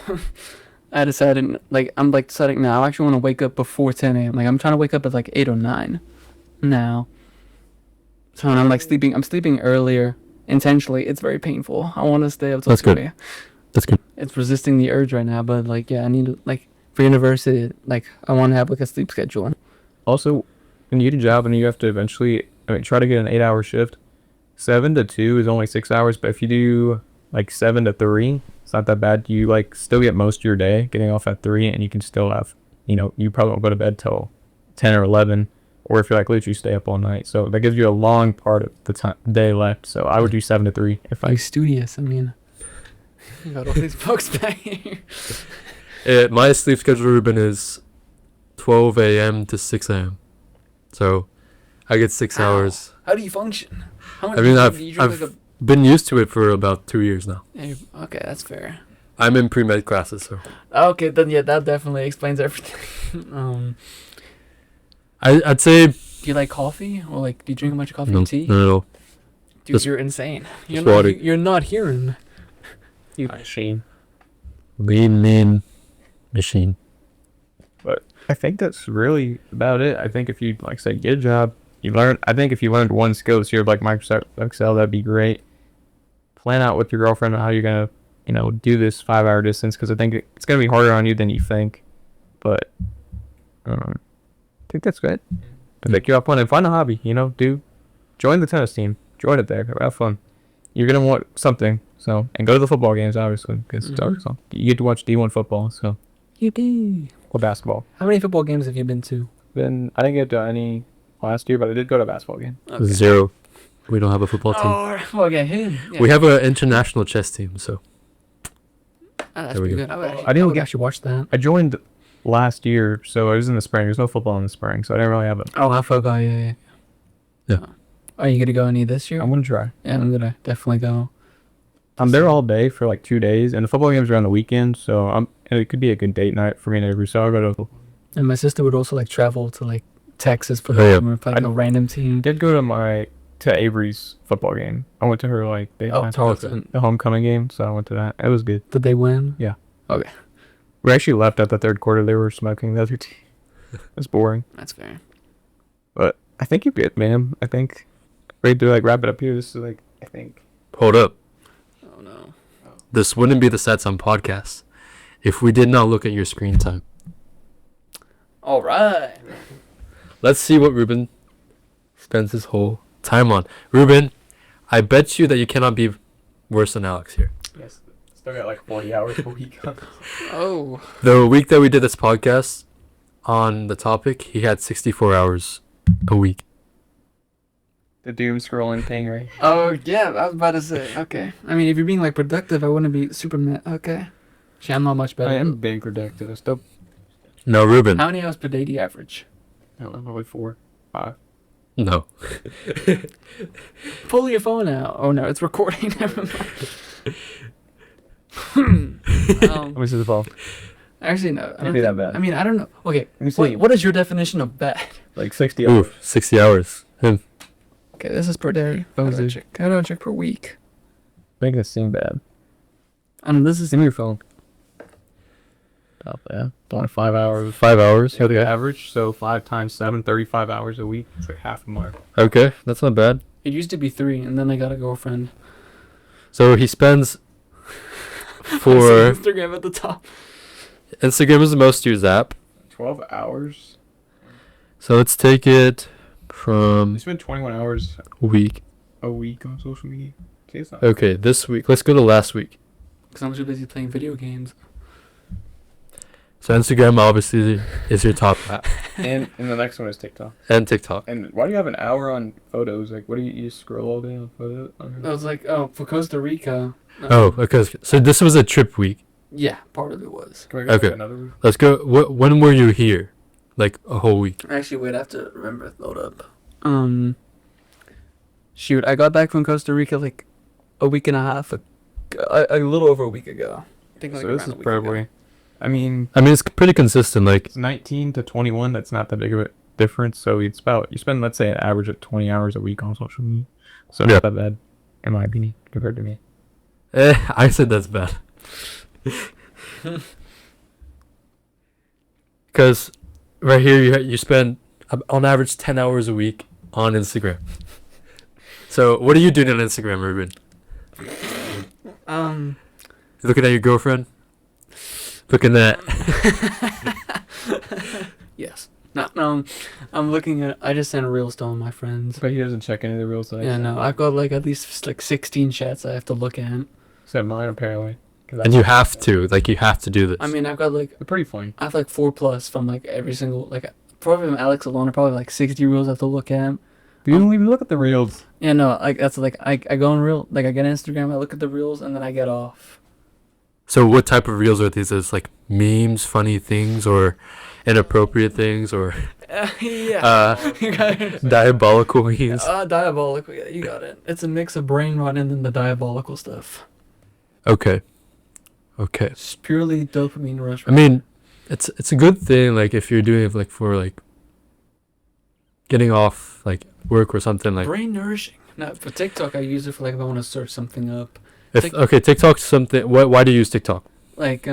I decided I'm deciding now. I actually want to wake up before 10 a.m. Like I'm trying to wake up at like 8 or 9 now. So when I'm like sleeping, I'm sleeping earlier intentionally. It's very painful. I want to stay up till That's 2 good. a.m. That's good. It's resisting the urge right now, but like yeah, I need to like for university. Like I want to have like a sleep schedule. Also, when you get a job and you have to eventually try to get an 8-hour shift, 7 to 2 is only 6 hours. But if you do like 7 to 3, it's not that bad. You like still get most of your day getting off at 3, and you can still have you probably won't go to bed till 10 or 11. Or if you're like Luchi, you stay up all night. So that gives you a long part of the day left. So I would do 7 to 3 if I. Like studious. I mean, you got all these books back here. My sleep schedule, Ruben, is 12 a.m. to 6 a.m. So I get 6 hours. How do you function? How much I mean, do you drink I've been used to it for about 2 years now. okay, that's fair. I'm in pre-med classes, so. Okay, then yeah, that definitely explains everything. I'd say Do you like coffee, or like do you drink much coffee no, and tea? not at all. Dude, just- you're insane. You're just not. water. You're not hearing. You machine. Lean mean machine. But I think that's really about it. I think if you like say get a job, you learn. I think if you learned one skill this year, like Microsoft Excel, that'd be great. Plan out with your girlfriend how you're gonna do this 5-hour distance, because I think it's gonna be harder on you than you think. But I think that's good. Pick you up on and find a hobby. Join the tennis team. Join it there. Have fun. You're gonna want something. So and go to the football games, obviously, because it's always fun. You get to watch D1 football. So Yippee! or basketball. How many football games have you been to? I didn't get to any last year, but I did go to a basketball game. Okay. 0. We don't have a football team. Oh, okay. Yeah. We have an international chess team, so. That's There we pretty go. good. I didn't get- actually watch that. I joined last year, so I was in the spring. There's no football in the spring, so I didn't really have it. Oh, I forgot. Yeah. Yeah. Are you gonna go any this year? I'm gonna try. Yeah, I'm gonna definitely go. I'm there all day for like 2 days, and the football games are on the weekend, so and it could be a good date night for me and Avery. So I'll go to. And my sister would also like travel to like Texas for Oh, yeah. like a random team. Did go to Avery's football game. I went to her Tarleton. the homecoming game, so I went to that. It was good. Did they win? Yeah. Okay. We actually left at the third quarter. They were smoking the other team. It was boring. That's fair. But I think you're good, man. I think ready to like wrap it up here. This is like I think. Hold up. Oh no. This wouldn't be the Sets on podcast if we did not look at your screen time. All right. Let's see what Ruben spends his whole time on. Ruben, I bet you that you cannot be worse than Alex here. Yes. Still got like 40 hours a week. Oh. The week that we did this podcast on the topic, he had 64 hours a week. The Doomscrolling thing, right? Oh yeah, I was about to say. Okay. I mean, if you're being like productive, I wouldn't be super mad. Okay. See, I'm not much better. I am being productive. Still, No, Ruben. How many hours per day do you average? I don't know, probably 4, 5. No. Pull your phone out. Oh no, it's recording. Never mind. Let me see the ball. Actually, no. I Can't don't be that think- bad. I mean, I don't know. Okay. Let me see. What is your definition of bad? Like 60 hours. Oof, 60 hours. Him. Okay, this is per day. How do I check per week? Make this seem bad. I don't know, this is... Give me your phone. Stop that. Only 5 hours. 5 hours. Yeah, the average. So 5 times 7, 35 hours a week. It's like half a month. Okay, that's not bad. It used to be 3, and then I got a girlfriend. So he spends I for see Instagram at the top. Instagram is the most used app. 12 hours? So let's take it You from spend 21 hours week. a week on social media. See, it's not Okay, this week. Let's go to last week. Because I'm too busy playing video games. So Instagram obviously is your top app, and the next one is TikTok. and TikTok. And why do you have an hour on photos? Like, what do you just scroll all day on photos? I was like, oh, for Costa Rica. Oh, okay. So this was a trip week. Yeah, part of it was. Can we go Okay. to another one? Let's go. When were you here? Like a whole week. Actually, wait, I have to remember. Load up. Shoot, I got back from Costa Rica like a week and a half, a little over a week ago. I think like So this around is a week probably, ago. I mean, It's pretty consistent. Like it's 19 to 21. That's not that big of a difference. So it's about, you spend, let's say, an average of 20 hours a week on social media. So Yeah. not that bad, in my opinion, compared to me. I said that's bad. Because right here you spend on average 10 hours a week on Instagram. So what are you doing on Instagram, Ruben? Looking at your girlfriend? Looking at Yes. No, I'm looking at. I just send reels to all my friends. But he doesn't check any of the real sites. Yeah, no, I've got like at least like 16 chats I have to look at. Except mine, apparently. and you have to do this. I mean, I've got like They're pretty funny. I have like 4+ from like every single like probably from Alex alone. Are probably like 60 reels I have to look at. You don't even look at the reels. Yeah, no, like that's like I go on reel like I get on Instagram, I look at the reels, and then I get off. So what type of reels are these? Is like memes, funny things, or inappropriate things, or Yeah. You got it. diabolical memes? Diabolical. Yeah, you got it. It's a mix of brain rot and then the diabolical stuff. Okay. It's purely dopamine rush. I mean, it's a good thing. Like if you're doing it like for like getting off like work or something like. Brain nourishing. No, for TikTok, I use it for like if I want to search something up. TikTok's something. Why do you use TikTok? Like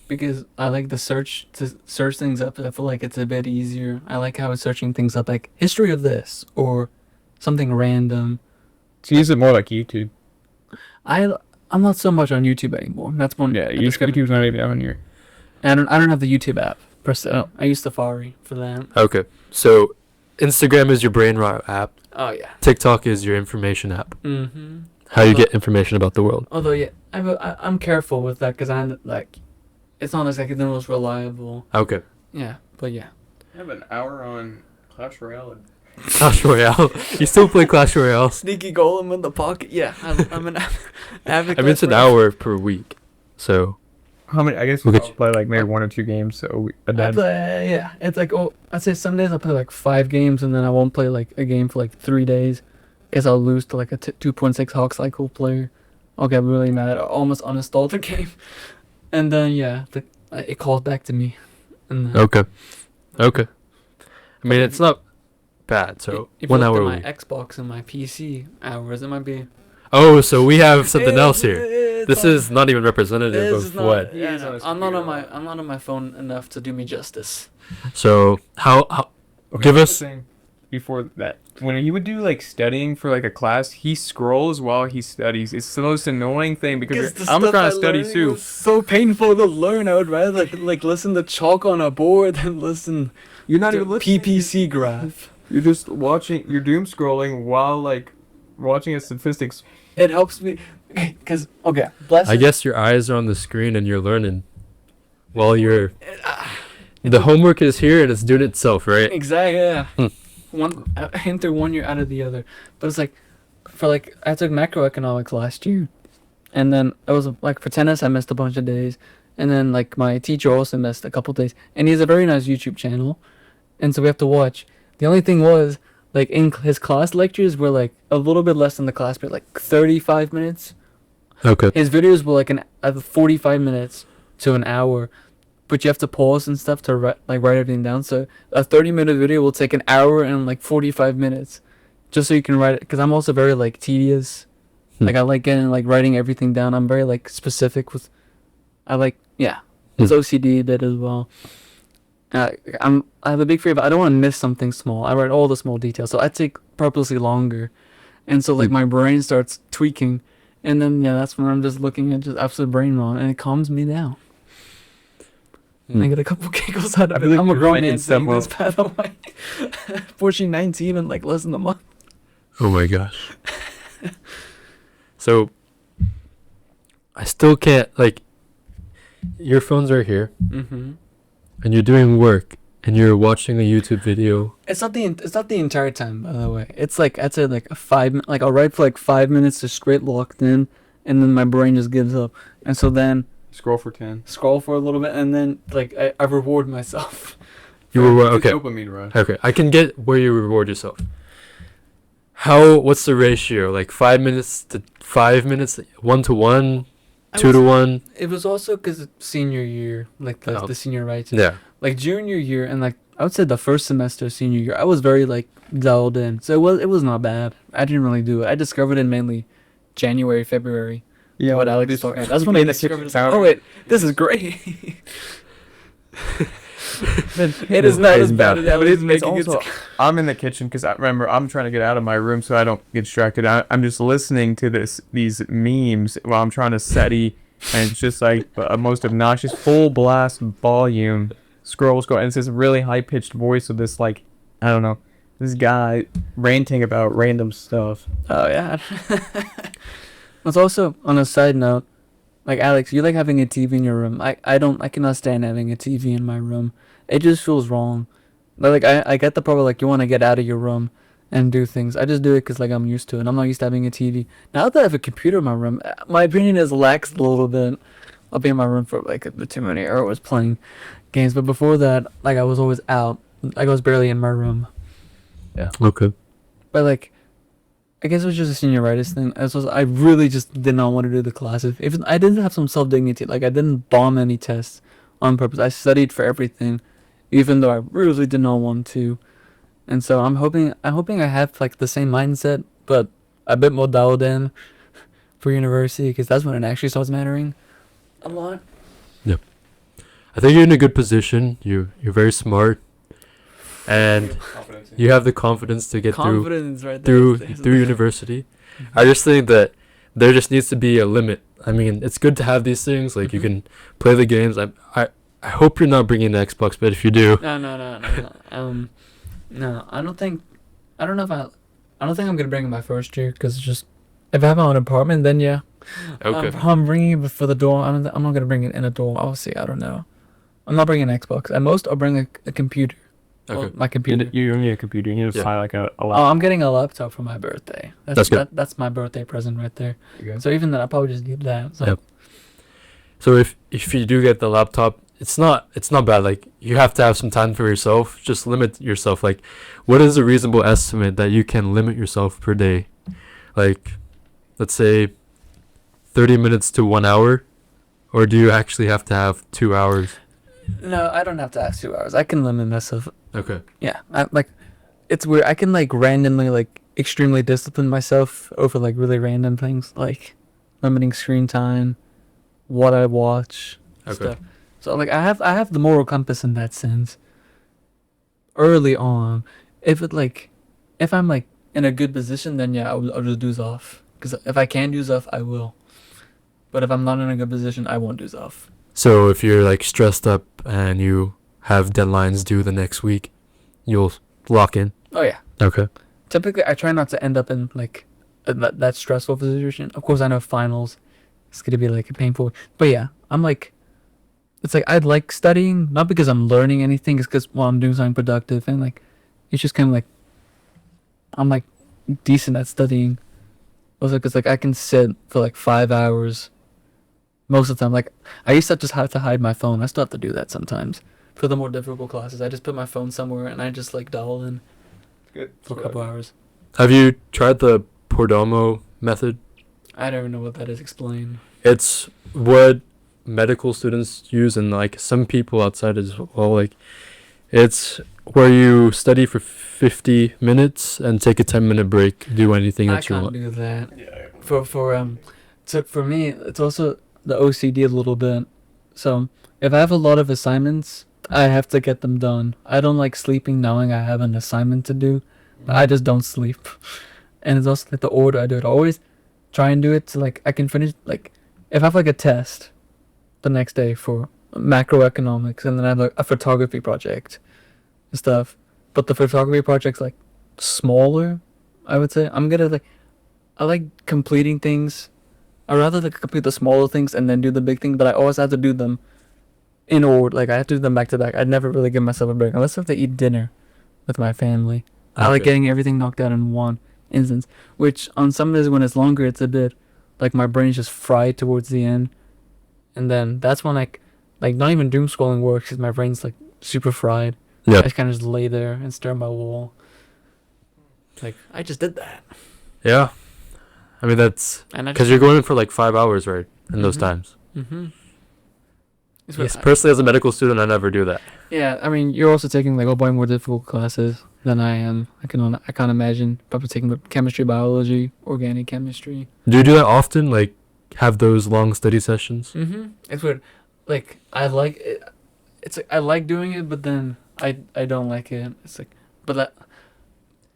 because I like to search things up. I feel like it's a bit easier. I like how it's searching things up like history of this or something random. So you use it more like YouTube. I'm not so much on YouTube anymore. That's one. Yeah, YouTube's not even on your... I don't have the YouTube app per se. Oh. I use Safari for that. Okay, so Instagram is your brain rot app. Oh yeah. TikTok is your information app. Mm-hmm. How you get information about the world. Although yeah, I'm careful with that because I like, it's not exactly the most reliable. Okay. Yeah, but yeah. I have an hour on Clash Royale. Clash Royale. You still play Clash Royale? Sneaky golem in the pocket. Yeah, I'm an avid. I mean, it's an hour per week, so. How many? I guess Look you at play like maybe 1 or 2 games a day. Yeah, it's like I'd say some days I'll play like 5 games and then I won't play like a game for like 3 days, because I'll lose to like a 2.6 Hawk Cycle player. I'll get really mad. I'll almost uninstall the game, and then yeah, it calls back to me. And then, Okay. I mean, it's not bad. So if 1 you hour look a at week. my Xbox and my PC hours, it might be. Oh, so we have something else here. This is not even representative of what. Yeah, He's on his I'm not computer. on my phone enough to do me justice. So how Okay, give here's us the thing. before that. When he would do like studying for like a class, he scrolls while he studies. It's the most annoying thing because I'm trying to study too. So painful to learn. I would rather like listen to chalk on a board than listen. You're not to even listening. PPC graph. You're just watching. You're doom scrolling while like watching a statistics. It helps me, cause okay. Bless. I guess your eyes are on the screen and you're learning while you're. The homework is here and it's doing itself, right? Exactly. Yeah. One enter one year out of the other, but it's like, for like I took macroeconomics last year, and then I was like for tennis I missed a bunch of days, and then like my teacher also missed a couple days, and he has a very nice YouTube channel, and so we have to watch. The only thing was like in his class lectures were like a little bit less than the class, but like 35 minutes. Okay. His videos were like 45 minutes to an hour. But you have to pause and stuff to write everything down. So a 30-minute video will take an hour and like 45 minutes, just so you can write it. Because I'm also very like tedious. Like I like getting like writing everything down. I'm very like specific with. It's OCD a bit as well. I have a big fear, but I don't want to miss something small. I write all the small details, so I take purposely longer, and so like my brain starts tweaking, and then that's when I'm just looking at just absolute brain rot, and it calms me down. I get a couple giggles out of it. I'm a grown man saying this, by the way. Pushing 19 in like less than a month. Oh my gosh. So, I still can't, like, your phone's right here, and you're doing work, and you're watching a YouTube video. It's not the entire time, by the way. It's like, I'd say like I'll write for like 5 minutes just straight locked in, and then my brain just gives up. And so then, Scroll for 10. Scroll for a little bit, and then like I reward myself. You reward, okay. Dopamine rush. Okay, I can get where you reward yourself. What's the ratio? Like 5 minutes to 5 minutes, 1 to 1, 2 to 1. It was also because senior year, like the senior rights. Yeah. Like junior year and like I would say the first semester of senior year, I was very like dialed in, so it was not bad. I didn't really do it. I discovered it mainly January, February. Yeah, what Alex talking. That's when I discovered it. Oh wait, this is great. It is not as bad as that, but it's also. I'm in the kitchen because I remember I'm trying to get out of my room so I don't get distracted. I'm just listening to these memes while I'm trying to SETI, and it's just like the most obnoxious full blast volume scroll, and it's this really high pitched voice of this like I don't know this guy ranting about random stuff. Oh yeah. It's also, on a side note, like Alex, you like having a TV in your room. I cannot stand having a TV in my room. It just feels wrong. Like I get the problem, like you want to get out of your room and do things. I just do it because like I'm used to it. I'm not used to having a TV. Now that I have a computer in my room, my opinion is laxed a little bit. I'll be in my room for like a bit too many hours playing games. But before that, like I was always out. Like I was barely in my room. Yeah. Okay. But like, I guess it was just a senioritis thing. I really just did not want to do the classes. Even I didn't have some self-dignity. Like I didn't bomb any tests on purpose. I studied for everything, even though I really did not want to. And so I'm hoping I have like the same mindset, but a bit more dialed in for university, because that's when it actually starts mattering a lot. Yeah, I think you're in a good position. You're very smart, and you have the confidence to get through university. I just think that there just needs to be a limit. I mean, it's good to have these things, like you can play the games. I hope you're not bringing the Xbox, but if you do, no, I don't think I'm gonna bring it my first year, because just if I have my own apartment, then yeah. Okay. I'm bringing it for the door. I'm not gonna bring it in a door. I'll see. I don't know. I'm not bringing an Xbox. At most, I'll bring a computer. Okay. Well, my computer. You don't need a computer. You need to buy like a laptop. Oh, I'm getting a laptop for my birthday. That's good. That's my birthday present right there. So even then, I probably just need that. So. Yep. So if you do get the laptop, it's not bad. Like you have to have some time for yourself. Just limit yourself. Like, what is a reasonable estimate that you can limit yourself per day? Like, let's say 30 minutes to 1 hour, or do you actually have to have 2 hours? No, I don't have to have 2 hours. I can limit myself. Okay. Yeah, it's weird. I can like randomly like extremely discipline myself over like really random things, like limiting screen time, what I watch, stuff. So like I have the moral compass in that sense. Early on, if it like if I'm like in a good position, then yeah, I'll just doze off. Because if I can doze off, I will. But if I'm not in a good position, I won't doze off. So if you're like stressed up and you have deadlines due the next week, you'll lock in. Oh yeah. Okay. Typically, I try not to end up in like that stressful position. Of course, I know finals, it's gonna be like painful. But yeah, I'm like, it's like I like studying, not because I'm learning anything. It's because I'm doing something productive, and like, it's just kind of like, I'm like decent at studying. Also, because like I can sit for like 5 hours most of the time. Like I used to just have to hide my phone. I still have to do that sometimes. For the more difficult classes, I just put my phone somewhere and I just like dial in Good. for a couple hours. Have you tried the Pordomo method? I don't even know what that is. Explain. It's what medical students use, and like some people outside as well. Like, it's where you study for 50 minutes and take a 10-minute break, do anything I that you can't want. do that. Yeah. So for me, it's also the OCD a little bit. So if I have a lot of assignments, I have to get them done. I don't like sleeping knowing I have an assignment to do. I just don't sleep. And it's also like the order I do it. I always try and do it so like I can finish, like if I have like a test the next day for macroeconomics, and then I have like a photography project and stuff. But the photography project's like smaller, I would say. I like completing things. I rather like complete the smaller things and then do the big thing, but I always have to do them in order. Like I have to do them back to back. I'd never really give myself a break unless I have to eat dinner with my family. I like Okay. getting everything knocked out in one instance, which on some days when it's longer, it's a bit like my brain's just fried towards the end, and then that's when like not even doom scrolling works because my brain's like super fried. Yeah. I just kind of just lay there and stare at my wall. Like I just did that, Yeah. I mean, that's and I because you're going in for like 5 hours, right? In those Mhm. times. Mm-hmm. Yes, personally, as a medical student, I never do that. Yeah, I mean, you're also taking like way more difficult classes than I am. I can't imagine probably taking chemistry, biology, organic chemistry. Do you do that often? Like, have those long study sessions? Mm-hmm. It's weird. Like I like it. It's like I like doing it, but then I don't like it. It's like, but that.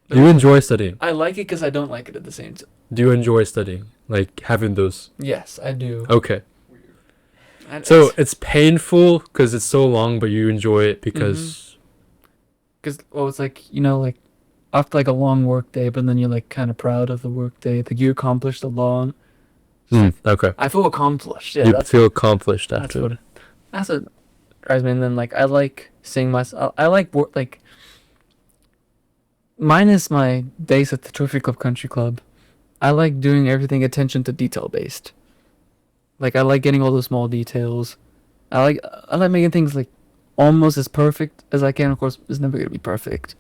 Do you enjoy studying? I like it because I don't like it at the same time. Do you enjoy studying? Like, having those? Yes, I do. Okay. And So it's painful because it's so long, but you enjoy it because... well, it's like like after like a long work day, but then you're like kind of proud of the work day. Like you accomplished a lot. Okay. I feel accomplished. Yeah, You that's feel accomplished that's after. what. That's what drives me. And then like I like seeing myself. I like work like. Minus my days at the Trophy Club Country Club, I like doing everything attention to detail based. Like I like getting all the small details. I like making things like almost as perfect as I can. Of course, it's never gonna be perfect.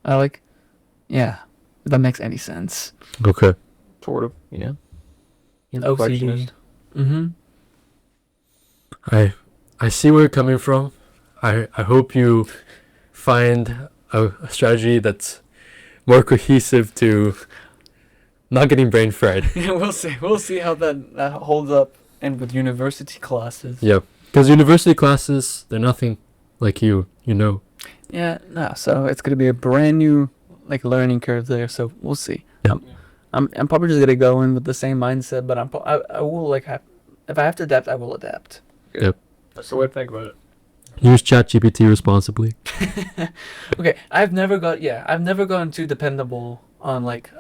Yeah, if that makes any sense. Okay. Sort of. Yeah. OCD. Mm-hmm. I see where you're coming from. I hope you find a strategy that's more cohesive to not getting brain fried. Yeah, we'll see. We'll see how that holds up. And with university classes. Yeah. Because university classes, they're nothing like you know. Yeah, no. So it's gonna be a brand new like learning curve there. So we'll see. Yep. I'm probably just gonna go in with the same mindset, but I will like if I have to adapt, I will adapt. Yep. That's the way to think about it. Use ChatGPT responsibly. Okay, I've never gotten too dependable on like.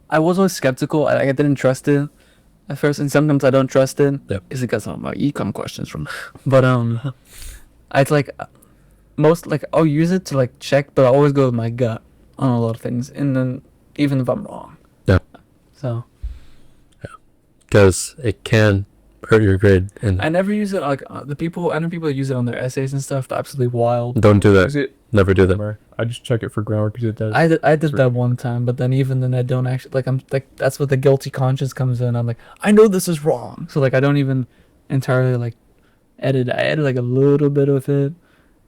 I was always skeptical. I didn't trust it at first, and sometimes I don't trust it. Yep. Is it because of my econ questions from? But it's like most like I'll use it to like check, but I always go with my gut on a lot of things, and then even if I'm wrong. Yeah. So. Because it can hurt your grade, and I never use it like I know people use it on their essays and stuff. They're absolutely wild. don't do Is that. it? Never do that. Grammar. I just check it for grammar because it does. I did that one time, but then even then I don't actually like I'm like that's what the guilty conscience comes in. I'm like I know this is wrong, so like I don't even entirely like edit. I edit like a little bit of it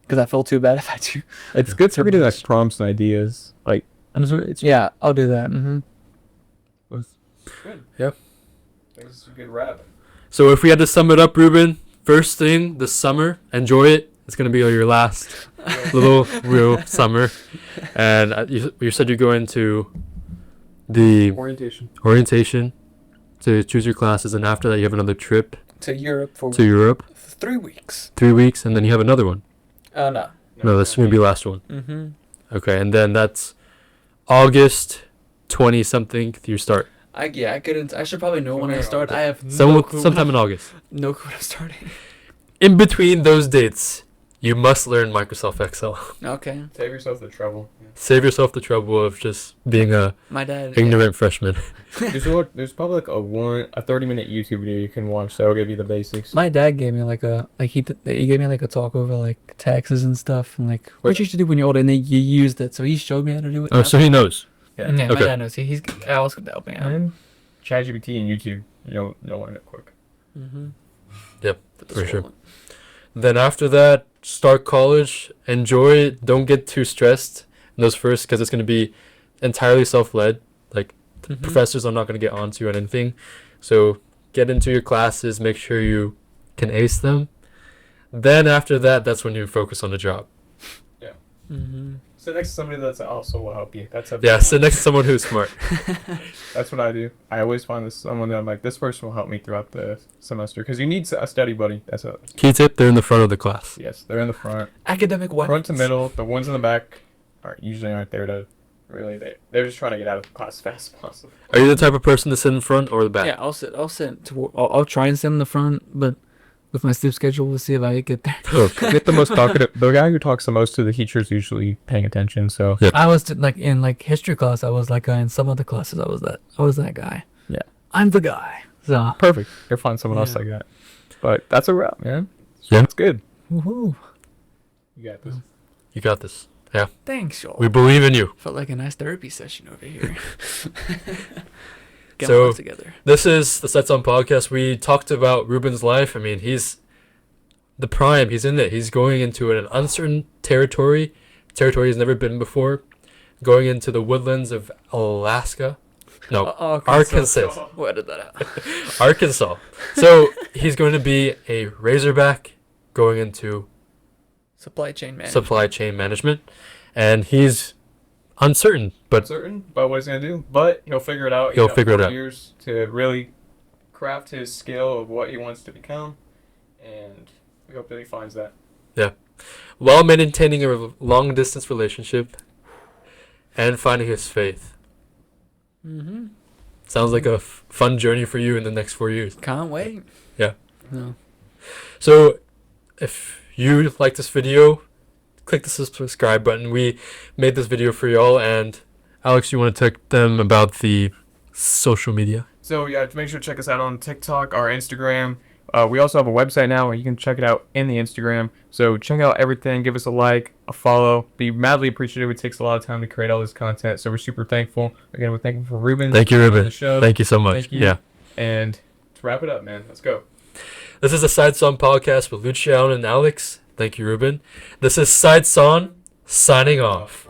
because I feel too bad if I do. It's good to read like prompts and ideas. Like, and it's Yeah, I'll do that. Mm-hmm. good. Yeah. It's a good rap. So if we had to sum it up, Ruben, first thing this summer, enjoy it. It's gonna be your last little real summer, and you said you're going to the orientation to choose your classes, and after that you have another trip To Europe for to Europe. 3 weeks. 3 weeks, and then you have another one. No. No, that's gonna be the last one. Mm-hmm. Okay, and then that's August 20 something. You start. I couldn't. I should probably know when I start. I have Sometime in August. No clue when I'm starting. In between those dates, you must learn Microsoft Excel. Okay. Save yourself the trouble. Save yourself the trouble of just being a My dad. ignorant freshman. There's probably like a 30-minute YouTube video you can watch that'll give you the basics. My dad gave me he gave me like a talk over like taxes and stuff and like what you should do when you're older, and then you used it. So he showed me how to do it. Oh, so he knows. Yeah, Okay. my dad knows. He's Alex could help me out. And ChatGPT and YouTube, you'll learn it quick. Mm-hmm. Yep, for sure. Then after that, start college. Enjoy it. Don't get too stressed in those first, because it's going to be entirely self-led. Like, the professors are not going to get onto you on anything. So get into your classes. Make sure you can ace them. Then after that, that's when you focus on the job. Yeah. Mm-hmm. Sit next to somebody that's also will help you. Yeah, sit next to someone who's smart. That's what I do. I always find someone that I'm like, this person will help me throughout the semester, because you need a study buddy. That's a Key tip, they're in the front of the class. yes. They're in the front, Academic weapons. front to middle. The ones in the back usually aren't there to really. They're just trying to get out of the class as fast as possible. Are you the type of person to sit in front or the back? Yeah, I'll sit. I'll try and sit in the front, but with my sleep schedule, we'll see if I get there. Okay. Get the most talkative. The guy who talks the most to the teacher is usually paying attention. So Yeah. I was in history class. I was that guy. In some other classes, I was that guy. Yeah. I'm the guy. So perfect. You'll find someone else Yeah. like that. But that's a wrap, man. Yeah. It's good. woohoo! You got this. You got this. Yeah. Thanks, y'all. We believe in you. Felt like a nice therapy session over here. Get So- my life together. This is the Sets On podcast. We talked about Ruben's life. I mean, he's the prime. He's in it. He's going into an uncertain territory he's never been before. Going into the woodlands of Alaska. No, Arkansas. We'll edit that out. Arkansas. So he's going to be a Razorback going into Supply chain management. supply chain management. And he's uncertain, but Uncertain about what he's gonna do, but he'll figure it out. He'll figure it out. Years to really craft his skill of what he wants to become, and we hope that he finds that. while maintaining a long distance relationship and finding his faith. Mm-hmm. Sounds like a fun journey for you in the next 4 years. Can't wait. Yeah. No. So if you like this video, click the subscribe button. We made this video for y'all, and Alex, you want to tell them about the social media? So yeah, make sure to check us out on TikTok, our Instagram. We also have a website now where you can check it out in the Instagram. So check out everything. Give us a like, a follow. Be madly appreciative. It takes a lot of time to create all this content, so we're super thankful. Again, we're thankful for Ruben. Thank you, for Ruben. the show. Thank you so much. Thank you. Yeah. And to wrap it up, man, let's go. This is a Side Song podcast with Luchi and Alex. Thank you, Ruben. This is Side Song signing off.